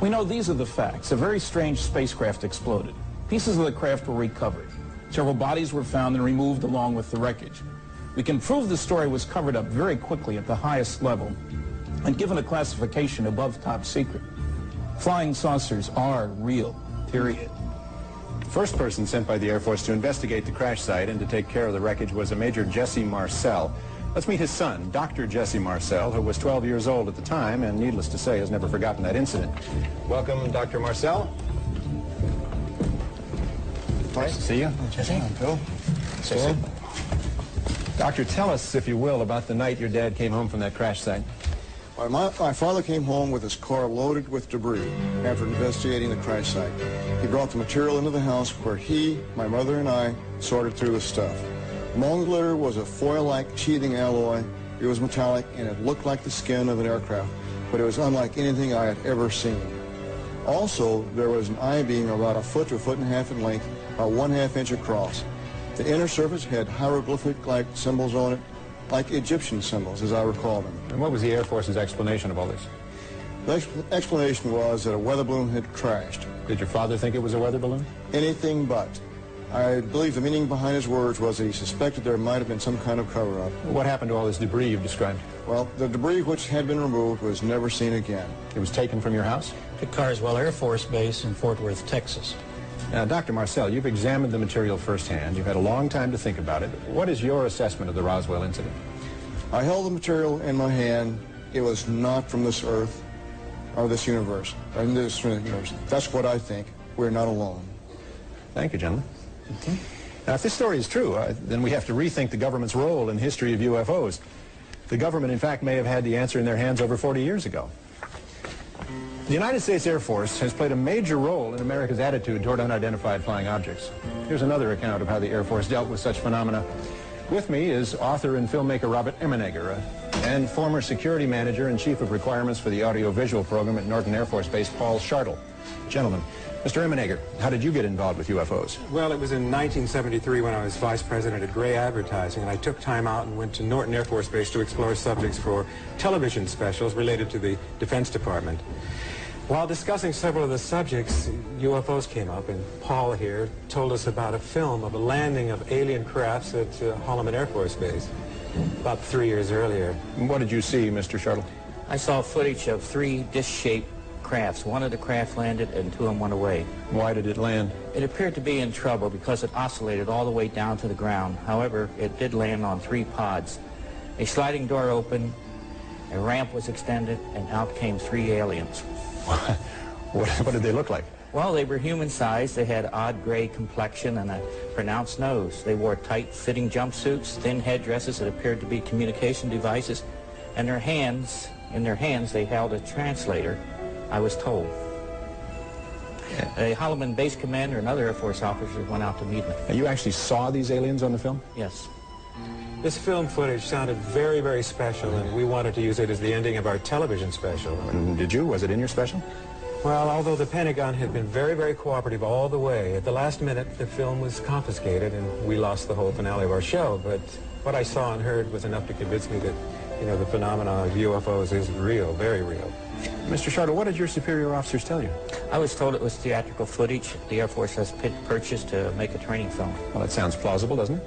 We know these are the facts. A very strange spacecraft exploded. Pieces of the craft were recovered. Several bodies were found and removed along with the wreckage. We can prove the story was covered up very quickly at the highest level and given a classification above top secret. Flying saucers are real, period. The first person sent by the Air Force to investigate the crash site and to take care of the wreckage was a Major Jesse Marcel. Let's meet his son, Dr. Jesse Marcel, who was 12 years old at the time and, needless to say, has never forgotten that incident. Welcome, Dr. Marcel. Nice to see you. Jesse. Phil. Jesse. Doctor, tell us, if you will, about the night your dad came home from that crash site. My father came home with his car loaded with debris after investigating the crash site. He brought the material into the house where he, my mother, and I sorted through the stuff. Among the litter was a foil-like sheathing alloy. It was metallic and it looked like the skin of an aircraft, but it was unlike anything I had ever seen. Also, there was an I-beam about 1 foot to 1.5 feet in length, about 1/2 inch across. The inner surface had hieroglyphic-like symbols on it, like Egyptian symbols, as I recall them. And what was the Air Force's explanation of all this? The explanation was that a weather balloon had crashed. Did your father think it was a weather balloon? Anything but. I believe the meaning behind his words was that he suspected there might have been some kind of cover-up. What happened to all this debris you've described? Well, the debris which had been removed was never seen again. It was taken from your house? At Carswell Air Force Base in Fort Worth, Texas. Now, Dr. Marcel, you've examined the material firsthand. You've had a long time to think about it. What is your assessment of the Roswell incident? I held the material in my hand. It was not from this earth or this universe. That's what I think. We're not alone. Thank you, gentlemen. Now, if this story is true, then we have to rethink the government's role in the history of UFOs. The government, in fact, may have had the answer in their hands over 40 years ago. The United States Air Force has played a major role in America's attitude toward unidentified flying objects. Here's another account of how the Air Force dealt with such phenomena. With me is author and filmmaker Robert Emmenegger and former security manager and chief of requirements for the audiovisual program at Norton Air Force Base, Paul Schartle. Gentlemen, Mr. Emmenegger, how did you get involved with UFOs? Well, it was in 1973 when I was vice president at Gray Advertising, and I took time out and went to Norton Air Force Base to explore subjects for television specials related to the Defense Department. While discussing several of the subjects, UFOs came up, and Paul here told us about a film of a landing of alien crafts at Holloman Air Force Base about 3 years earlier. What did you see, Mr. Schartle? I saw footage of 3 disc-shaped crafts. One of the craft landed and 2 of them went away. Why did it land? It appeared to be in trouble because it oscillated all the way down to the ground. However, it did land on 3 pods. A sliding door opened, a ramp was extended, and out came 3 aliens. What did they look like? Well, they were human-sized. They had odd gray complexion and a pronounced nose. They wore tight-fitting jumpsuits, thin headdresses that appeared to be communication devices, and in their hands they held a translator, I was told. A Holloman base commander and other Air Force officers went out to meet them. You actually saw these aliens on the film? Yes. This film footage sounded very, very special, and we wanted to use it as the ending of our television special. And did you? Was it in your special? Well, although the Pentagon had been very, very cooperative all the way, at the last minute the film was confiscated and we lost the whole finale of our show. But what I saw and heard was enough to convince me that, you know, the phenomenon of UFOs is real, very real. Mr. Schartle, what did your superior officers tell you? I was told it was theatrical footage the Air Force has purchased to make a training film. Well, that sounds plausible, doesn't it?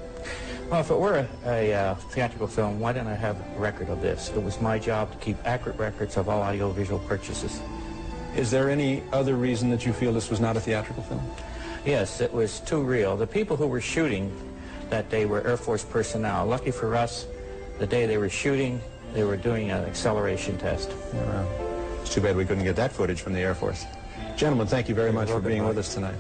Well, if it were a theatrical film, why didn't I have a record of this? It was my job to keep accurate records of all audiovisual purchases. Is there any other reason that you feel this was not a theatrical film? Yes, it was too real. The people who were shooting that day were Air Force personnel. Lucky for us, the day they were shooting, they were doing an acceleration test. Yeah, well, it's too bad we couldn't get that footage from the Air Force. Gentlemen, thank you very much for being with us tonight.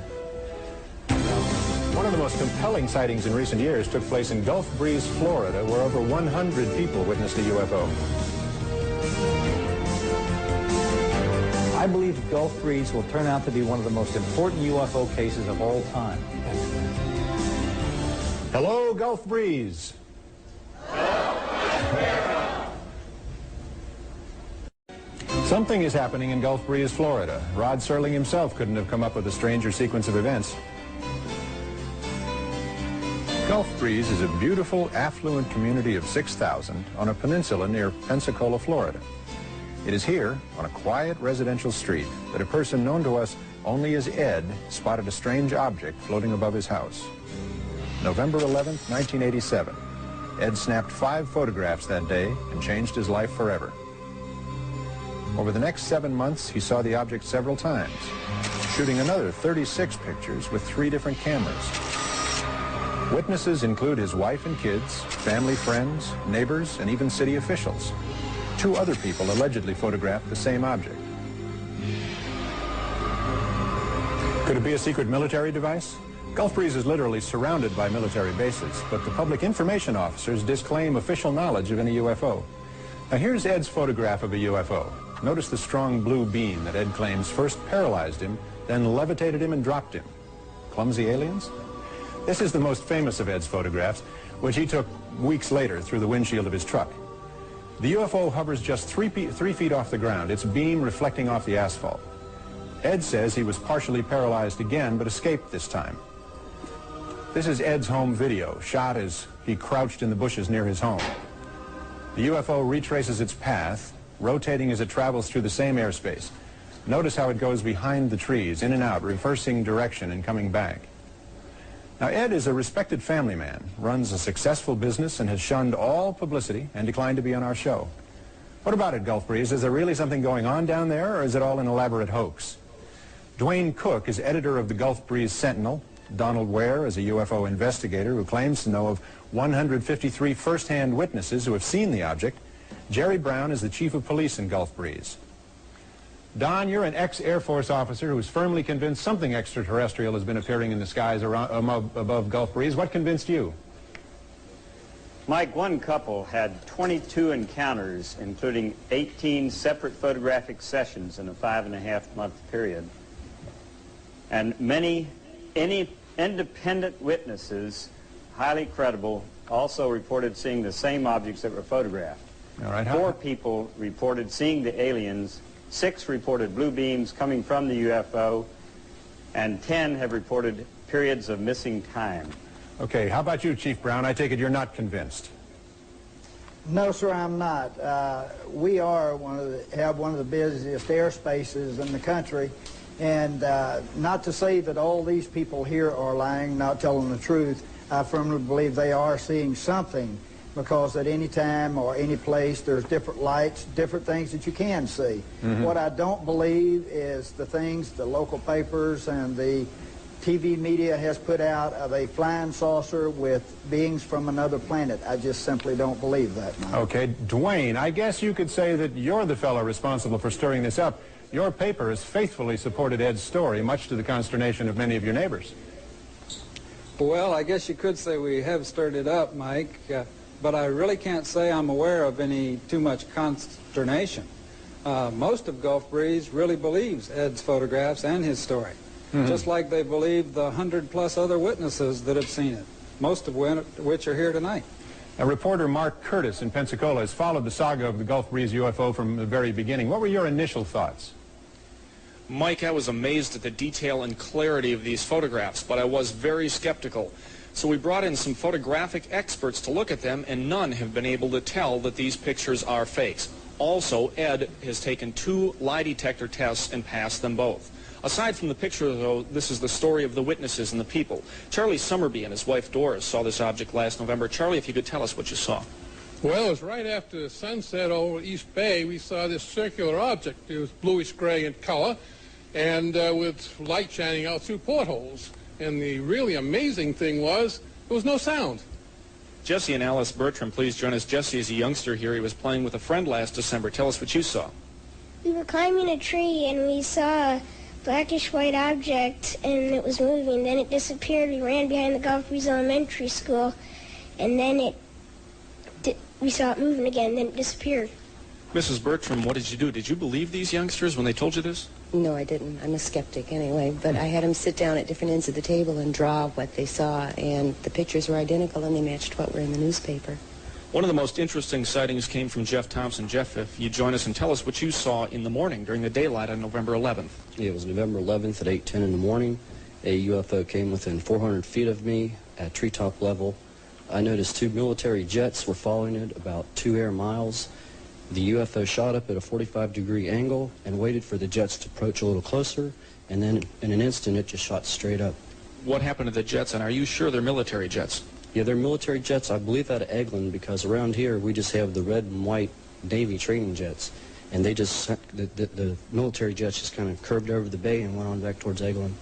One of the most compelling sightings in recent years took place in Gulf Breeze, Florida, where over 100 people witnessed a UFO. I believe Gulf Breeze will turn out to be one of the most important UFO cases of all time. Hello, Gulf Breeze. Something is happening in Gulf Breeze, Florida. Rod Serling himself couldn't have come up with a stranger sequence of events. Gulf Breeze is a beautiful, affluent community of 6,000 on a peninsula near Pensacola, Florida. It is here, on a quiet residential street, that a person known to us only as Ed spotted a strange object floating above his house. November 11th, 1987. Ed snapped 5 photographs that day and changed his life forever. Over the next 7 months, he saw the object several times, shooting another 36 pictures with 3 different cameras. Witnesses include his wife and kids, family, friends, neighbors, and even city officials. 2 other people allegedly photographed the same object. Could it be a secret military device? Gulf Breeze is literally surrounded by military bases, but the public information officers disclaim official knowledge of any UFO. Now here's Ed's photograph of a UFO. Notice the strong blue beam that Ed claims first paralyzed him, then levitated him and dropped him. Clumsy aliens? This is the most famous of Ed's photographs, which he took weeks later through the windshield of his truck. The UFO hovers just 3 feet off the ground, its beam reflecting off the asphalt. Ed says he was partially paralyzed again, but escaped this time. This is Ed's home video, shot as he crouched in the bushes near his home. The UFO retraces its path, rotating as it travels through the same airspace. Notice how it goes behind the trees, in and out, reversing direction and coming back. Now, Ed is a respected family man, runs a successful business, and has shunned all publicity and declined to be on our show. What about it, Gulf Breeze? Is there really something going on down there, or is it all an elaborate hoax? Dwayne Cook is editor of the Gulf Breeze Sentinel. Donald Ware is a UFO investigator who claims to know of 153 first-hand witnesses who have seen the object. Jerry Brown is the chief of police in Gulf Breeze. Don, you're an ex-Air Force officer who's firmly convinced something extraterrestrial has been appearing in the skies around, above Gulf Breeze. What convinced you? Mike, one couple had 22 encounters, including 18 separate photographic sessions in a 5.5-month period. And many independent witnesses, highly credible, also reported seeing the same objects that were photographed. All right. 4 people reported seeing the aliens, 6 reported blue beams coming from the UFO, and 10 have reported periods of missing time. Okay, how about you, Chief Brown? I take it you're not convinced. No, sir, I'm not. We are have one of the busiest airspaces in the country, and not to say that all these people here are lying, not telling the truth. I firmly believe they are seeing something, because at any time or any place there's different lights, different things that you can see. Mm-hmm. What I don't believe is the things the local papers and the TV media has put out of a flying saucer with beings from another planet. I just simply don't believe that, Mike. Okay, Dwayne, I guess you could say that you're the fellow responsible for stirring this up. Your paper has faithfully supported Ed's story, much to the consternation of many of your neighbors. Well, I guess you could say we have stirred it up, Mike, but I really can't say I'm aware of any too much consternation. Most of Gulf Breeze really believes Ed's photographs and his story. Mm-hmm. Just like they believe the 100+ other witnesses that have seen it, most of which are here tonight. Now, reporter Mark Curtis in Pensacola has followed the saga of the Gulf Breeze UFO from the very beginning. What were your initial thoughts? Mike, I was amazed at the detail and clarity of these photographs, but I was very skeptical. So we brought in some photographic experts to look at them, and none have been able to tell that these pictures are fakes. Also, Ed has taken 2 lie detector tests and passed them both. Aside from the picture, though, this is the story of the witnesses and the people. Charlie Summerby and his wife Doris saw this object last November. Charlie, if you could tell us what you saw. Well, it was right after the sunset over East Bay. We saw this circular object. It was bluish-gray in color, and with light shining out through portholes. And the really amazing thing was, there was no sound. Jesse and Alice Bertram, please join us. Jesse is a youngster here. He was playing with a friend last December. Tell us what you saw. We were climbing a tree, and we saw a blackish-white object, and it was moving. Then it disappeared. We ran behind the Gulf Breeze Elementary School, and then we saw it moving again, then it disappeared. Mrs. Bertram, what did you do? Did you believe these youngsters when they told you this? No, I didn't. I'm a skeptic anyway, but I had them sit down at different ends of the table and draw what they saw, and the pictures were identical, and they matched what were in the newspaper. One of the most interesting sightings came from Jeff Thompson. Jeff, if you join us and tell us what you saw in the morning during the daylight on November 11th. Yeah, it was November 11th at 8:10 in the morning. A UFO came within 400 feet of me at treetop level. I noticed 2 military jets were following it about 2 air miles. The UFO shot up at a 45-degree angle and waited for the jets to approach a little closer, and then in an instant it just shot straight up. What happened to the jets, and are you sure they're military jets? Yeah, they're military jets, I believe, out of Eglin, because around here we just have the red and white Navy training jets, and they just, the military jets just kind of curved over the bay and went on back towards Eglin.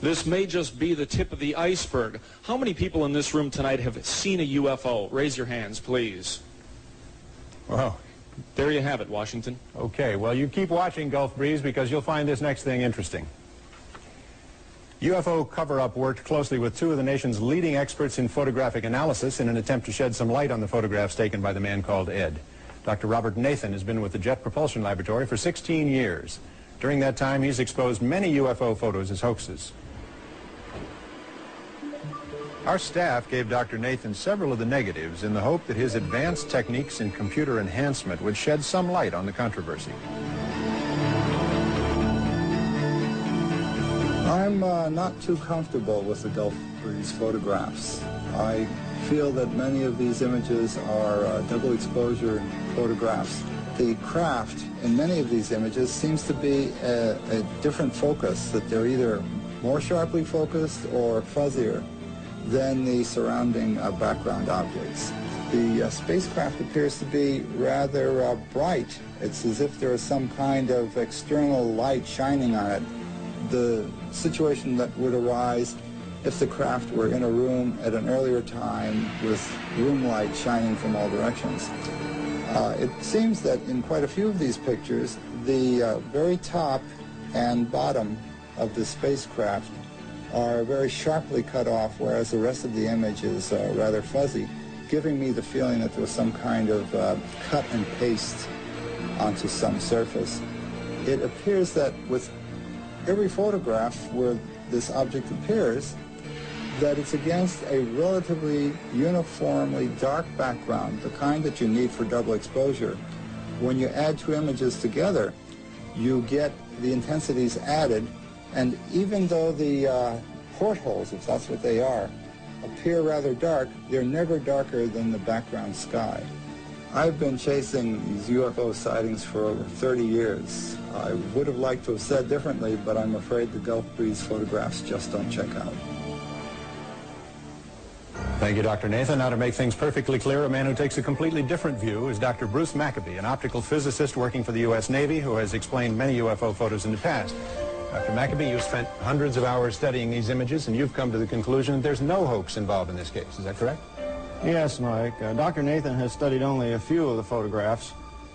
This may just be the tip of the iceberg. How many people in this room tonight have seen a UFO? Raise your hands, please. Wow. There you have it, Washington. Okay, well, you keep watching Gulf Breeze because you'll find this next thing interesting. UFO Cover Up worked closely with 2 of the nation's leading experts in photographic analysis in an attempt to shed some light on the photographs taken by the man called Ed. Dr. Robert Nathan has been with the Jet Propulsion Laboratory for 16 years. During that time, he's exposed many UFO photos as hoaxes. Our staff gave Dr. Nathan several of the negatives in the hope that his advanced techniques in computer enhancement would shed some light on the controversy. I'm not too comfortable with the Gulf Breeze photographs. I feel that many of these images are double exposure photographs. The craft in many of these images seems to be a different focus, that they're either more sharply focused or fuzzier. than the surrounding background objects. The spacecraft appears to be rather bright. It's as if there is some kind of external light shining on it. The situation that would arise if the craft were in a room at an earlier time with room light shining from all directions. It seems that in quite a few of these pictures, the very top and bottom of the spacecraft are very sharply cut off, whereas the rest of the image is rather fuzzy, giving me the feeling that there was some kind of cut and paste onto some surface. It appears that with every photograph where this object appears, that it's against a relatively uniformly dark background, the kind that you need for double exposure. When you add two images together, you get the intensities added, and even though the portholes, if that's what they are, appear rather dark, they're never darker than the background sky. I've been chasing these UFO sightings for over 30 years. I would have liked to have said differently, but I'm afraid the Gulf Breeze photographs just don't check out. Thank you, Dr. Nathan. Now, to make things perfectly clear, a man who takes a completely different view is Dr. Bruce Maccabee, an optical physicist working for the U.S. Navy who has explained many UFO photos in the past. Dr. Maccabee, you've spent hundreds of hours studying these images, and you've come to the conclusion that there's no hoax involved in this case. Is that correct? Yes, Mike. Dr. Nathan has studied only a few of the photographs.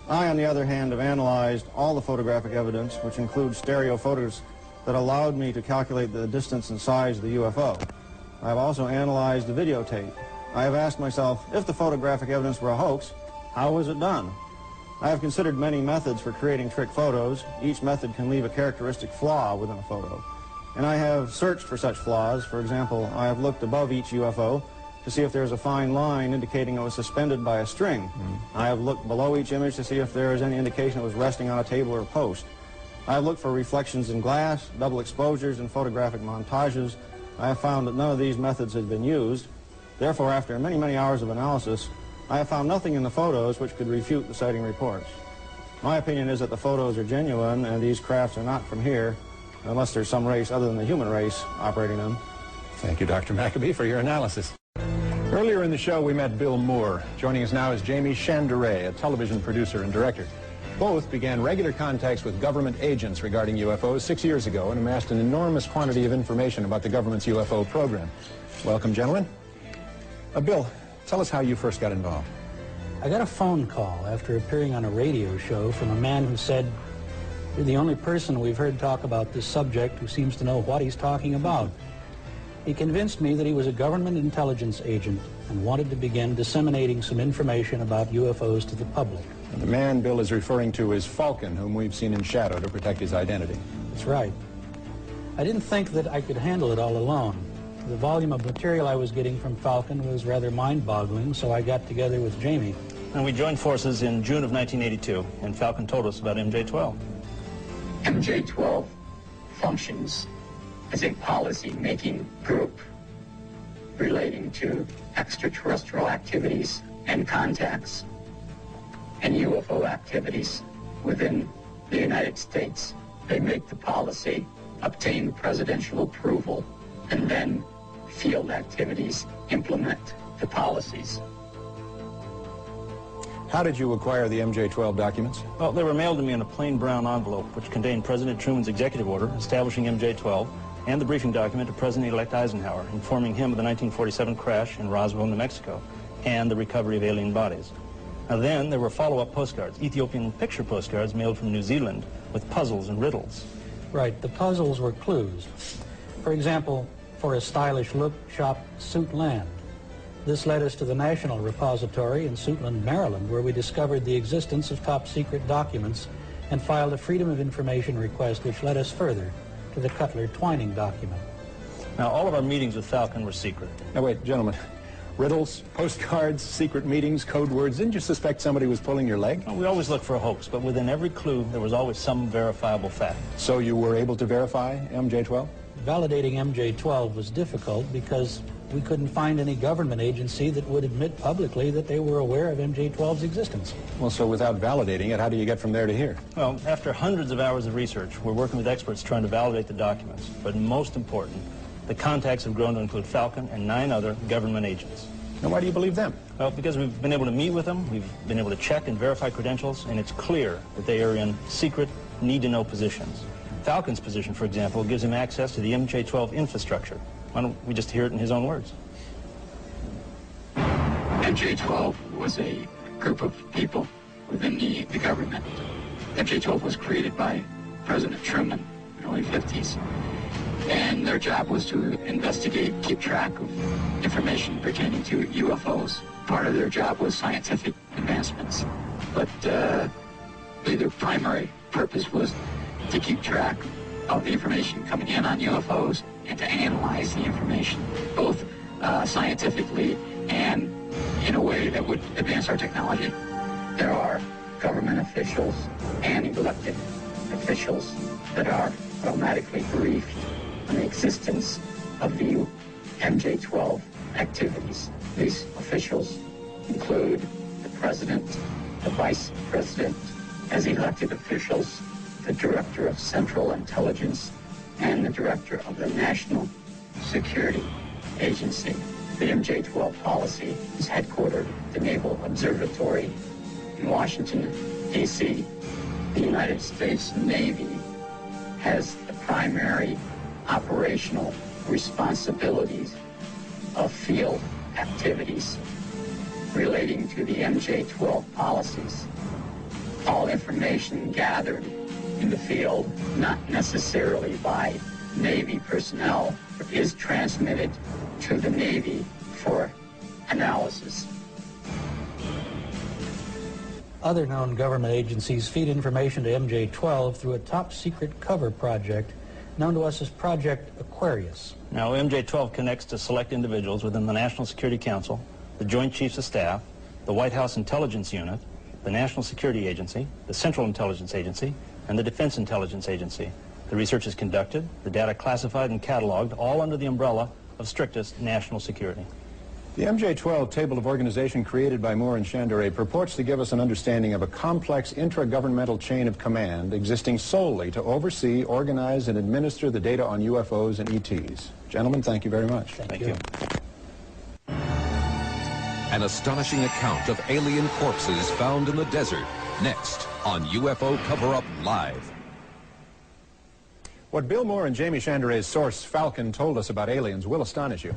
I, on the other hand, have analyzed all the photographic evidence, which includes stereo photos that allowed me to calculate the distance and size of the UFO. I have also analyzed the videotape. I have asked myself, if the photographic evidence were a hoax, how was it done? I have considered many methods for creating trick photos. Each method can leave a characteristic flaw within a photo. And I have searched for such flaws. For example, I have looked above each UFO to see if there is a fine line indicating it was suspended by a string. I have looked below each image to see if there is any indication it was resting on a table or a post. I have looked for reflections in glass, double exposures, and photographic montages. I have found that none of these methods had been used. Therefore, after many, many hours of analysis, I have found nothing in the photos which could refute the sighting reports. My opinion is that the photos are genuine and these crafts are not from here, unless there's some race other than the human race operating them. Thank you, Dr. Maccabee, for your analysis. Earlier in the show, we met Bill Moore. Joining us now is Jamie Chanderet, a television producer and director. Both began regular contacts with government agents regarding UFOs 6 years ago and amassed an enormous quantity of information about the government's UFO program. Welcome, gentlemen. Bill, tell us how you first got involved. I got a phone call after appearing on a radio show from a man who said, "You're the only person we've heard talk about this subject who seems to know what he's talking about." He convinced me that he was a government intelligence agent and wanted to begin disseminating some information about UFOs to the public. And the man Bill is referring to is Falcon, whom we've seen in shadow to protect his identity. That's right. I didn't think that I could handle it all alone. The volume of material I was getting from Falcon was rather mind-boggling, so I got together with Jamie. And we joined forces in June of 1982, and Falcon told us about MJ-12. MJ-12 functions as a policy-making group relating to extraterrestrial activities and contacts and UFO activities within the United States. They make the policy, obtain presidential approval, and then field activities implement the policies. How did you acquire the MJ-12 documents? Well, they were mailed to me in a plain brown envelope, which contained President Truman's executive order establishing MJ-12 and the briefing document to President-elect Eisenhower, informing him of the 1947 crash in Roswell, New Mexico, and the recovery of alien bodies. Now then, there were follow-up postcards, Ethiopian picture postcards mailed from New Zealand with puzzles and riddles. Right, the puzzles were clues. For example, for a stylish look, shop Suitland. This led us to the National Repository in Suitland, Maryland, where we discovered the existence of top-secret documents and filed a Freedom of Information request, which led us further to the Cutler-Twining document. Now, all of our meetings with Falcon were secret. Now, wait, gentlemen. Riddles, postcards, secret meetings, code words. Didn't you suspect somebody was pulling your leg? Well, we always look for a hoax, but within every clue, there was always some verifiable fact. So you were able to verify MJ-12? Validating MJ-12 was difficult because we couldn't find any government agency that would admit publicly that they were aware of MJ-12's existence. Well, so without validating it, how do you get from there to here? Well, after hundreds of hours of research, we're working with experts trying to validate the documents. But most important, The contacts have grown to include Falcon and 9 other government agents. Now, why do you believe them? Well, because we've been able to meet with them, we've been able to check and verify credentials, and it's clear that they are in secret, need-to-know positions. Falcon's position, for example, gives him access to the MJ-12 infrastructure. Why don't we just hear it in his own words? MJ-12 was a group of people within the government. MJ-12 was created by President Truman in the early 50s. And their job was to investigate, keep track of information pertaining to UFOs. Part of their job was scientific advancements. But their primary purpose was to keep track of the information coming in on UFOs and to analyze the information, both scientifically and in a way that would advance our technology. There are government officials and elected officials that are automatically briefed on the existence of the MJ-12 activities. These officials include the President, the Vice President, as elected officials, the Director of Central Intelligence, and the Director of the National Security Agency. The MJ-12 policy is headquartered at the Naval Observatory in Washington, D.C. The United States Navy has the primary operational responsibilities of field activities relating to the MJ-12 policies. All information gathered in the field, not necessarily by Navy personnel, is transmitted to the Navy for analysis. Other known government agencies feed information to MJ-12 through a top-secret cover project known to us as Project Aquarius. Now, MJ-12 connects to select individuals within the National Security Council, the Joint Chiefs of Staff, the White House Intelligence Unit, the National Security Agency, the Central Intelligence Agency, and the Defense Intelligence Agency. The research is conducted, the data classified and cataloged, all under the umbrella of strictest national security. The MJ-12 table of organization created by Moore and Chanderet purports to give us an understanding of a complex intragovernmental chain of command existing solely to oversee, organize, and administer the data on UFOs and ETs. Gentlemen, thank you very much. Thank you. An astonishing account of alien corpses found in the desert. Next on UFO Cover Up Live. What Bill Moore and Jamie Chanderet's source, Falcon, told us about aliens will astonish you.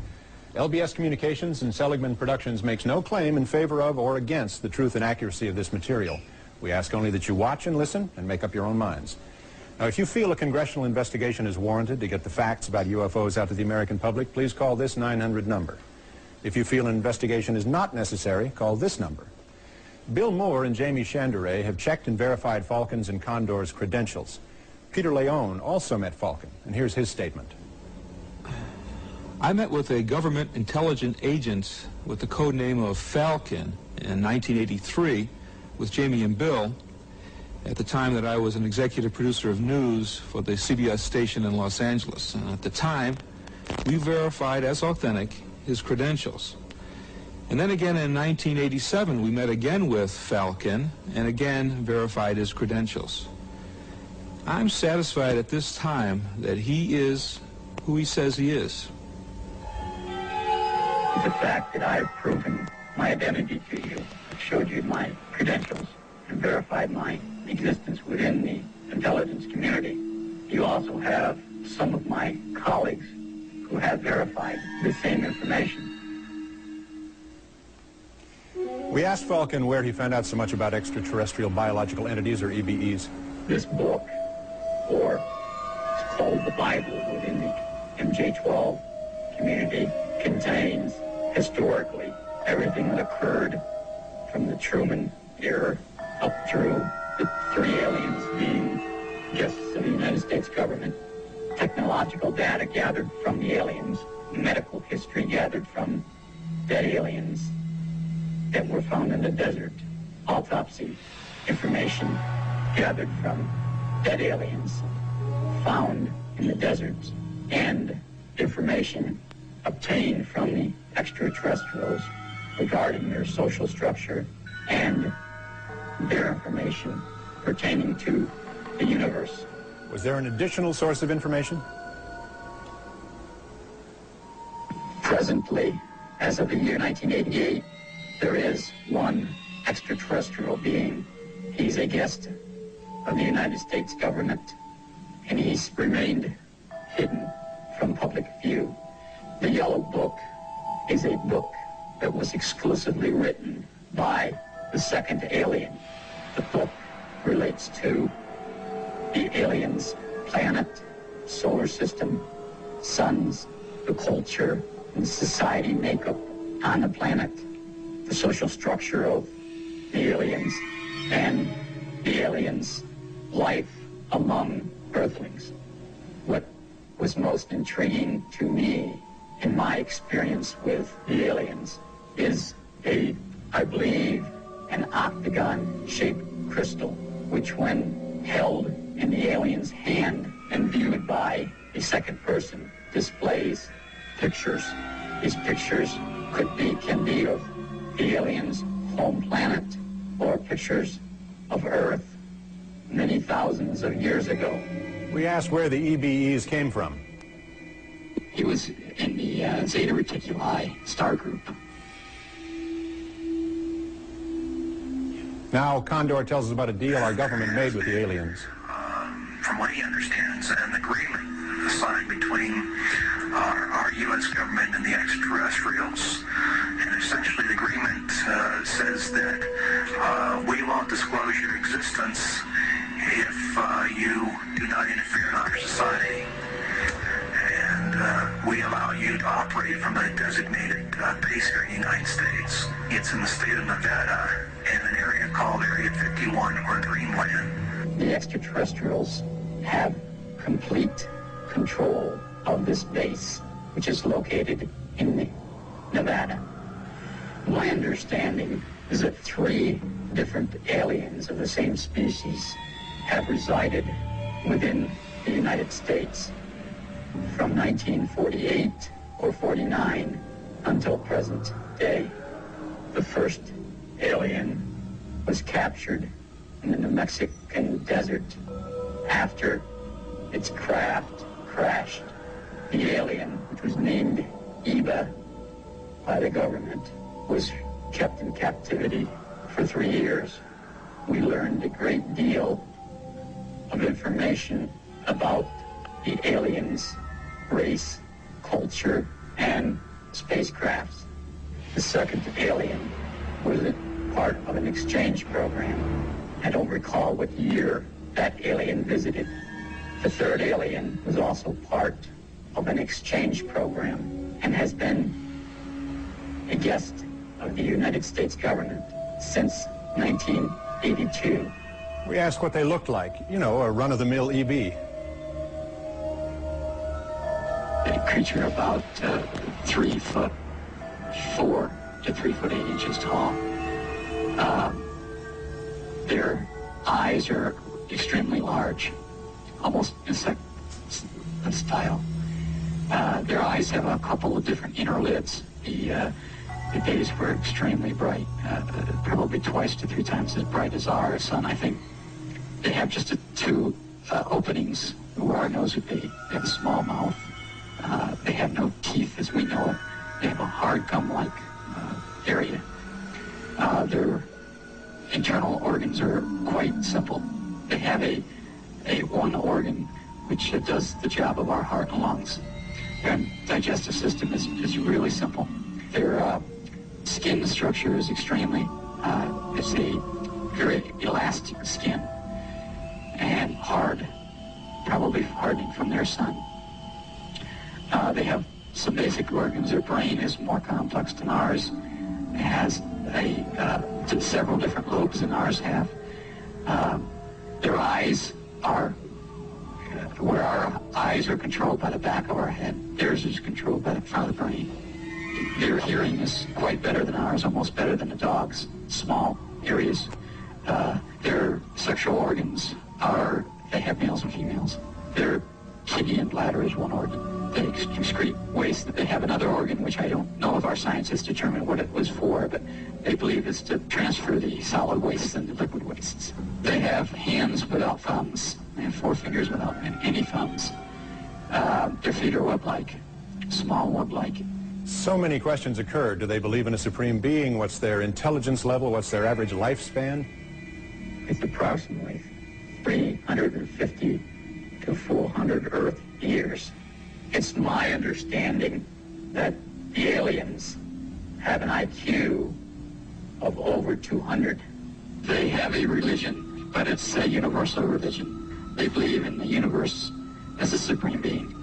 LBS Communications and Seligman Productions makes no claim in favor of or against the truth and accuracy of this material. We ask only that you watch and listen and make up your own minds. Now, if you feel a congressional investigation is warranted to get the facts about UFOs out to the American public, please call this 900 number. If you feel an investigation is not necessary, call this number. Bill Moore and Jamie Chanderet have checked and verified Falcon's and Condor's credentials. Peter Leone also met Falcon, and here's his statement. I met with a government intelligence agent with the code name of Falcon in 1983 with Jamie and Bill at the time that I was an executive producer of news for the CBS station in Los Angeles. And at the time, we verified as authentic his credentials. And then again in 1987, we met again with Falcon and again verified his credentials. I'm satisfied at this time that he is who he says he is. The fact that I've proven my identity to you, showed you my credentials, and verified my existence within the intelligence community. You also have some of my colleagues who have verified the same information. We asked Falcon where he found out so much about extraterrestrial biological entities, or EBEs. This book, or it's called the Bible within the MJ-12 community, contains historically everything that occurred from the Truman era up through the 3 aliens being guests of the United States government, technological data gathered from the aliens, medical history gathered from dead aliens that were found in the desert, autopsy information gathered from dead aliens found in the desert, and information obtained from the extraterrestrials regarding their social structure and their information pertaining to the universe. Was there an additional source of information? Currently, as of the year 1988, there is one extraterrestrial being. He's a guest of the United States government, and he's remained hidden from public view. The Yellow Book is a book that was exclusively written by the second alien. The book relates to the aliens' planet, solar system, suns, the culture and society makeup on the planet, the social structure of the aliens, and the aliens' life among Earthlings. What was most intriguing to me in my experience with the aliens is I believe, an octagon-shaped crystal, which when held in the alien's hand and viewed by a second person, displays pictures. These pictures can be of the alien's home planet or pictures of Earth many thousands of years ago. We asked where the EBEs came from. He was in the Zeta Reticuli star group. Now Condor tells us about a deal our government made with the aliens. From what he understands, an agreement signed between our U.S. government and the extraterrestrials. And essentially the agreement says that we won't disclose your existence if you do not interfere in our society. And we allow you to operate from a designated base here in the United States. It's in the state of Nevada in an area called Area 51 or Dreamland. The extraterrestrials have complete control of this base, which is located in Nevada. My understanding is that 3 different aliens of the same species have resided within the United States from 1948 or 49 until present day. The first alien was captured in the New Mexican desert after its craft crashed. The alien, which was named Eva by the government, was kept in captivity for 3 years. We learned a great deal of information about the aliens' race, culture, and spacecrafts. The second alien was a part of an exchange program. I don't recall what year that alien visited. The third alien was also part of an exchange program and has been a guest of the United States government since 1982. We asked what they looked like, you know, a run-of-the-mill EB. A creature about 3'4" to 3'8" tall. Their eyes are extremely large, almost insect style. Their eyes have a couple of different inner lids. The bays were extremely bright, probably 2 to 3 times as bright as our sun, I think. They have just 2 openings where our nose would be. They have a small mouth. They have no teeth as we know it. They have a hard gum-like area. Their internal organs are quite simple. They have a one organ which does the job of our heart and lungs. Their digestive system is really simple. Their skin structure is extremely, it's a very elastic skin and hard, probably hardening from their sun. They have some basic organs. Their brain is more complex than ours. It has several different lobes than ours have. Their eyes are, where our eyes are controlled by the back of our head, theirs is controlled by the front of the brain. Their hearing is quite better than ours, almost better than the dog's, small areas. Their sexual organs are, they have males and females. Their kidney and bladder is one organ. They excrete waste. They have another organ, which I don't know if our scientists determined what it was for, but they believe it's to transfer the solid wastes and the liquid wastes. They have hands without thumbs. They have 4 fingers without any thumbs. Their feet are web-like, small web-like. So many questions occur. Do they believe in a supreme being? What's their intelligence level? What's their average lifespan? It's approximately 350 to 400 Earth years. It's my understanding that the aliens have an IQ of over 200. They have a religion, but it's a universal religion. They believe in the universe as a supreme being.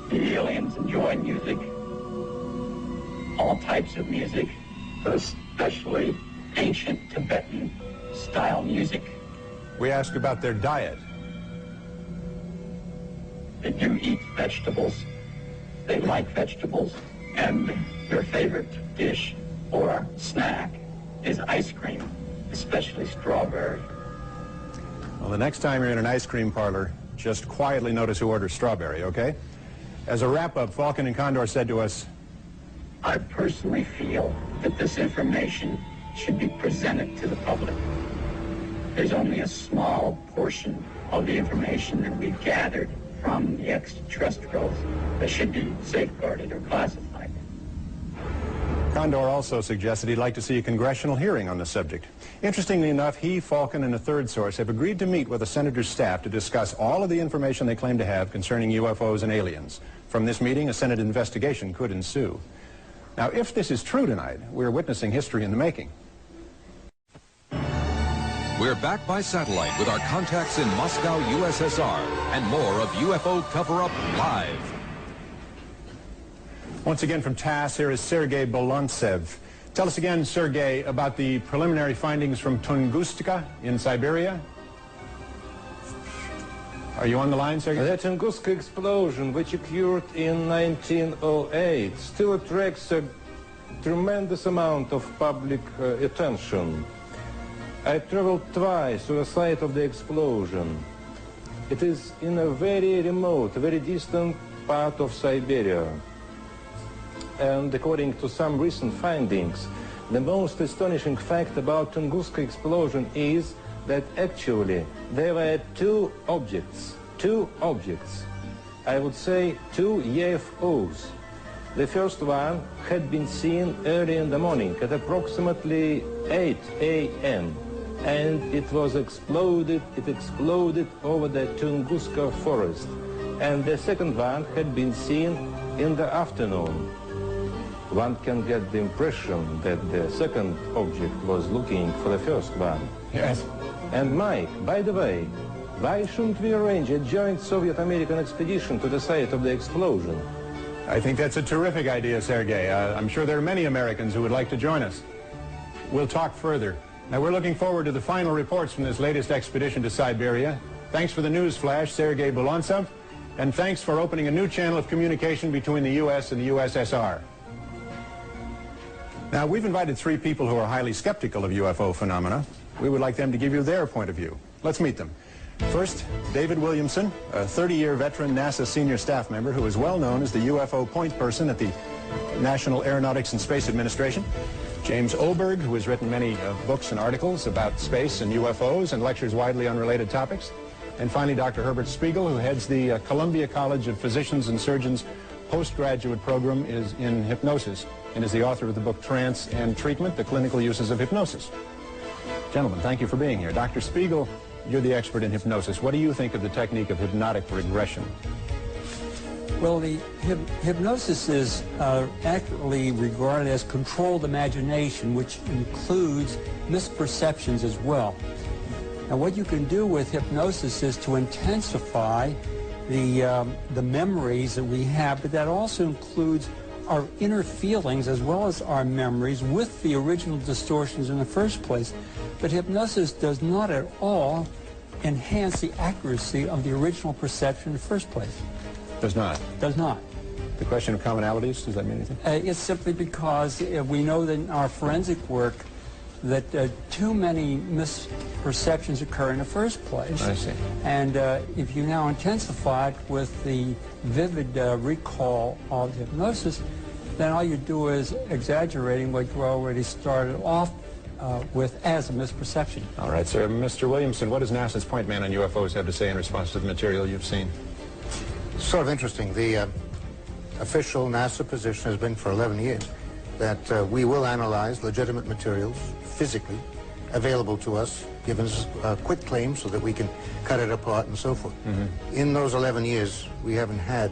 The aliens enjoy music, all types of music, but especially ancient Tibetan style music. We ask about their diet. They do eat vegetables. They like vegetables. And their favorite dish or snack is ice cream, especially strawberry. Well, the next time you're in an ice cream parlor, just quietly notice who orders strawberry, okay? As a wrap-up, Falcon and Condor said to us, I personally feel that this information should be presented to the public. There's only a small portion of the information that we've gathered from the extraterrestrials that should be safeguarded or classified. Condor also suggested he'd like to see a congressional hearing on the subject. Interestingly enough, he, Falcon, and a third source have agreed to meet with the senator's staff to discuss all of the information they claim to have concerning UFOs and aliens. From this meeting, a Senate investigation could ensue. Now, if this is true tonight, we're witnessing history in the making. We're back by satellite with our contacts in Moscow, USSR, and more of UFO Cover Up Live. Once again from TASS, here is Sergei Bolantsev. Tell us again, Sergei, about the preliminary findings from Tunguska in Siberia. Are you on the line, Sergei? The Tunguska explosion, which occurred in 1908, still attracts a tremendous amount of public attention. I traveled twice to the site of the explosion. It is in a very remote, very distant part of Siberia. And according to some recent findings, the most astonishing fact about Tunguska explosion is that actually there were two objects, I would say two UFOs. The first one had been seen early in the morning at approximately 8 a.m. and it exploded over the Tunguska forest. And the second one had been seen in the afternoon. One can get the impression that the second object was looking for the first one. Yes. And Mike, by the way, why shouldn't we arrange a joint Soviet-American expedition to the site of the explosion? I think that's a terrific idea, Sergei. I'm sure there are many Americans who would like to join us. We'll talk further. Now, we're looking forward to the final reports from this latest expedition to Siberia. Thanks for the news flash, Sergei Bolantsev, and thanks for opening a new channel of communication between the U.S. and the USSR. Now, we've invited three people who are highly skeptical of UFO phenomena. We would like them to give you their point of view. Let's meet them. First, David Williamson, a 30-year veteran NASA senior staff member who is well known as the UFO point person at the National Aeronautics and Space Administration. James Oberg, who has written many books and articles about space and UFOs and lectures widely on related topics. And finally, Dr. Herbert Spiegel, who heads the Columbia College of Physicians and Surgeons postgraduate program is in hypnosis and is the author of the book Trance and Treatment, The Clinical Uses of Hypnosis. Gentlemen, thank you for being here. Dr. Spiegel, you're the expert in hypnosis. What do you think of the technique of hypnotic regression? Well, the hypnosis is accurately regarded as controlled imagination, which includes misperceptions as well. Now, what you can do with hypnosis is to intensify the memories that we have, but that also includes our inner feelings as well as our memories with the original distortions in the first place. But hypnosis does not at all enhance the accuracy of the original perception in the first place. Does not? Does not. The question of commonalities, does that mean anything? It's simply because we know that in our forensic work that too many misperceptions occur in the first place. I see. And if you now intensify it with the vivid recall of hypnosis, then all you do is exaggerating what you already started off with as a misperception. All right, sir. Mr. Williamson, what does NASA's point man on UFOs have to say in response to the material you've seen? Sort of interesting. The official NASA position has been for 11 years that we will analyze legitimate materials physically available to us, given us quick claims so that we can cut it apart and so forth. In those 11 years, we haven't had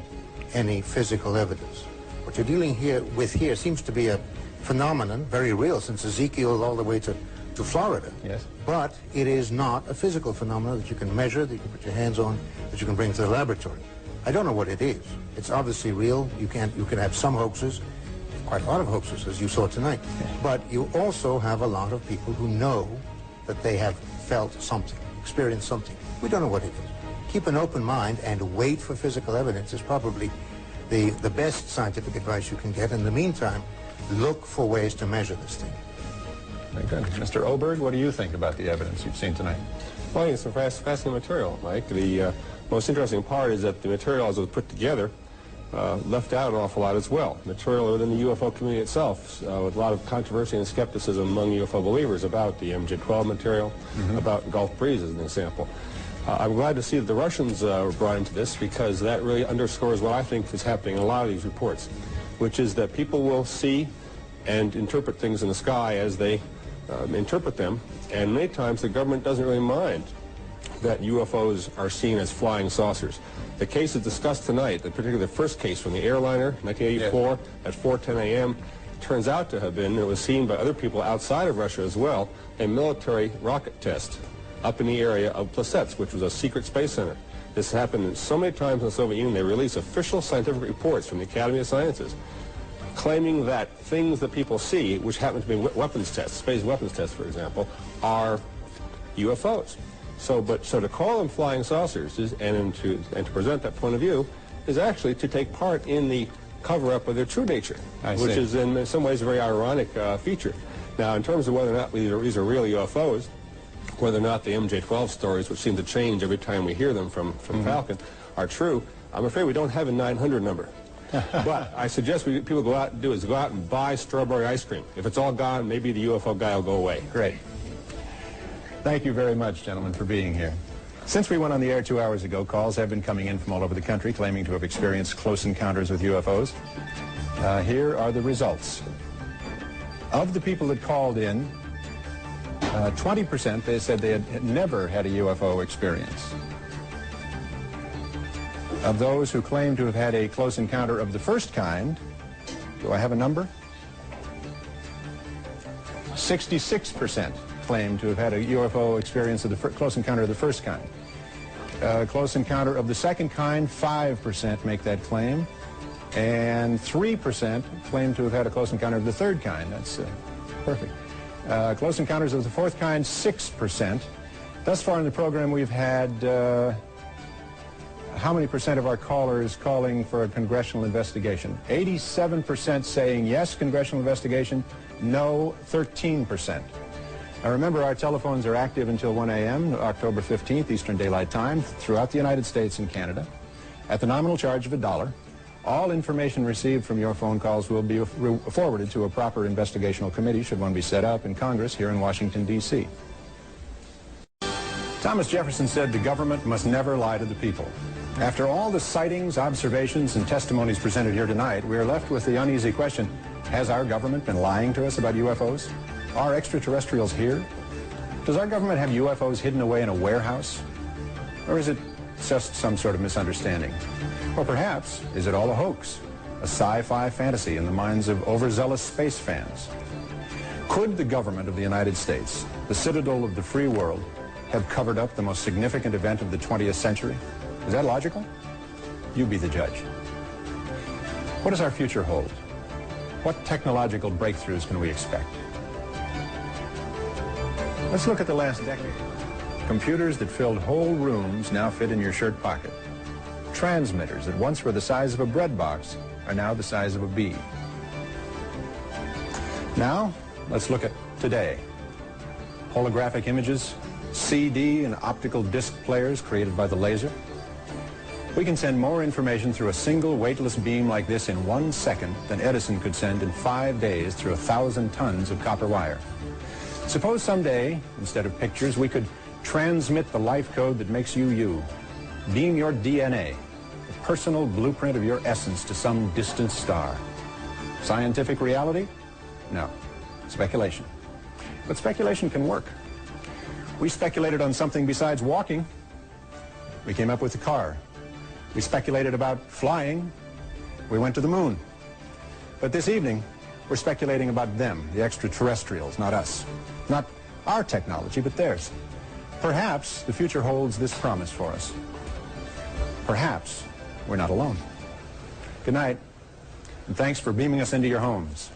any physical evidence. What you're dealing with here seems to be a phenomenon, very real, since Ezekiel all the way to Florida. Yes. But it is not a physical phenomenon that you can measure, that you can put your hands on, that you can bring to the laboratory. I don't know what it is. It's obviously real. You can have some hoaxes, quite a lot of hoaxes, as you saw tonight. But you also have a lot of people who know that they have felt something, experienced something. We don't know what it is. Keep an open mind and wait for physical evidence is probably the best scientific advice you can get. In the meantime, look for ways to measure this thing. Very good. Mr. Oberg, what do you think about the evidence you've seen tonight? Well, it's a fascinating material, Mike. The most interesting part is that the material as it was put together left out an awful lot as well. Material within the UFO community itself, with a lot of controversy and skepticism among UFO believers about the MJ-12 material, about Gulf Breeze as an example. I'm glad to see that the Russians were brought into this, because that really underscores what I think is happening in a lot of these reports, which is that people will see and interpret things in the sky as they interpret them, and many times the government doesn't really mind that UFOs are seen as flying saucers. The cases discussed tonight, particularly the first case from the airliner, 1984, at 4:10 a.m., turns out to have been, and it was seen by other people outside of Russia as well, a military rocket test up in the area of Plesetsk, which was a secret space center. This happened so many times in the Soviet Union, they released official scientific reports from the Academy of Sciences claiming that things that people see, which happen to be weapons tests, space weapons tests, for example, are UFOs. So to call them flying saucers and to present that point of view is actually to take part in the cover-up of their true nature, which is in some ways a very ironic feature. Now, in terms of whether or not these are real UFOs, whether or not the MJ-12 stories, which seem to change every time we hear them from Falcon, are true, I'm afraid we don't have a 900 number. But I suggest people go out and buy strawberry ice cream. If it's all gone, maybe the UFO guy will go away. Great. Thank you very much, gentlemen, for being here. Since we went on the air 2 hours ago, calls have been coming in from all over the country claiming to have experienced close encounters with UFOs. Here are the results. Of the people that called in, 20% they said they had never had a UFO experience. Of those who claim to have had a close encounter of the first kind, do I have a number? 66% claim to have had a UFO experience of the close encounter of the first kind. Close encounter of the second kind, 5% make that claim. And 3% claim to have had a close encounter of the third kind. That's perfect. Close encounters of the fourth kind, 6%. Thus far in the program, we've had how many percent of our callers calling for a congressional investigation? 87% saying yes, congressional investigation. No, 13%. Now remember, our telephones are active until 1 a.m., October 15th, Eastern Daylight Time, throughout the United States and Canada, at the nominal charge of $1. All information received from your phone calls will be forwarded to a proper investigational committee, should one be set up, in Congress here in Washington, D.C. Thomas Jefferson said the government must never lie to the people. After all the sightings, observations, and testimonies presented here tonight, we are left with the uneasy question, has our government been lying to us about UFOs? Are extraterrestrials here? Does our government have UFOs hidden away in a warehouse? Or is it just some sort of misunderstanding? Or perhaps, is it all a hoax? A sci-fi fantasy in the minds of overzealous space fans? Could the government of the United States, the citadel of the free world, have covered up the most significant event of the 20th century? Is that logical? You be the judge. What does our future hold? What technological breakthroughs can we expect? Let's look at the last decade. Computers that filled whole rooms now fit in your shirt pocket. Transmitters that once were the size of a bread box are now the size of a bee. Now, let's look at today. Holographic images, CD and optical disc players created by the laser. We can send more information through a single weightless beam like this in 1 second than Edison could send in 5 days through 1,000 tons of copper wire. Suppose someday, instead of pictures, we could transmit the life code that makes you you. Beam your DNA the personal blueprint of your essence to some distant star. Scientific reality? No. Speculation. But speculation can work. We speculated on something besides walking. We came up with the car. We speculated about flying. We went to the moon. But this evening, we're speculating about them, the extraterrestrials, not us. Not our technology, but theirs. Perhaps the future holds this promise for us. Perhaps we're not alone. Good night, and thanks for beaming us into your homes.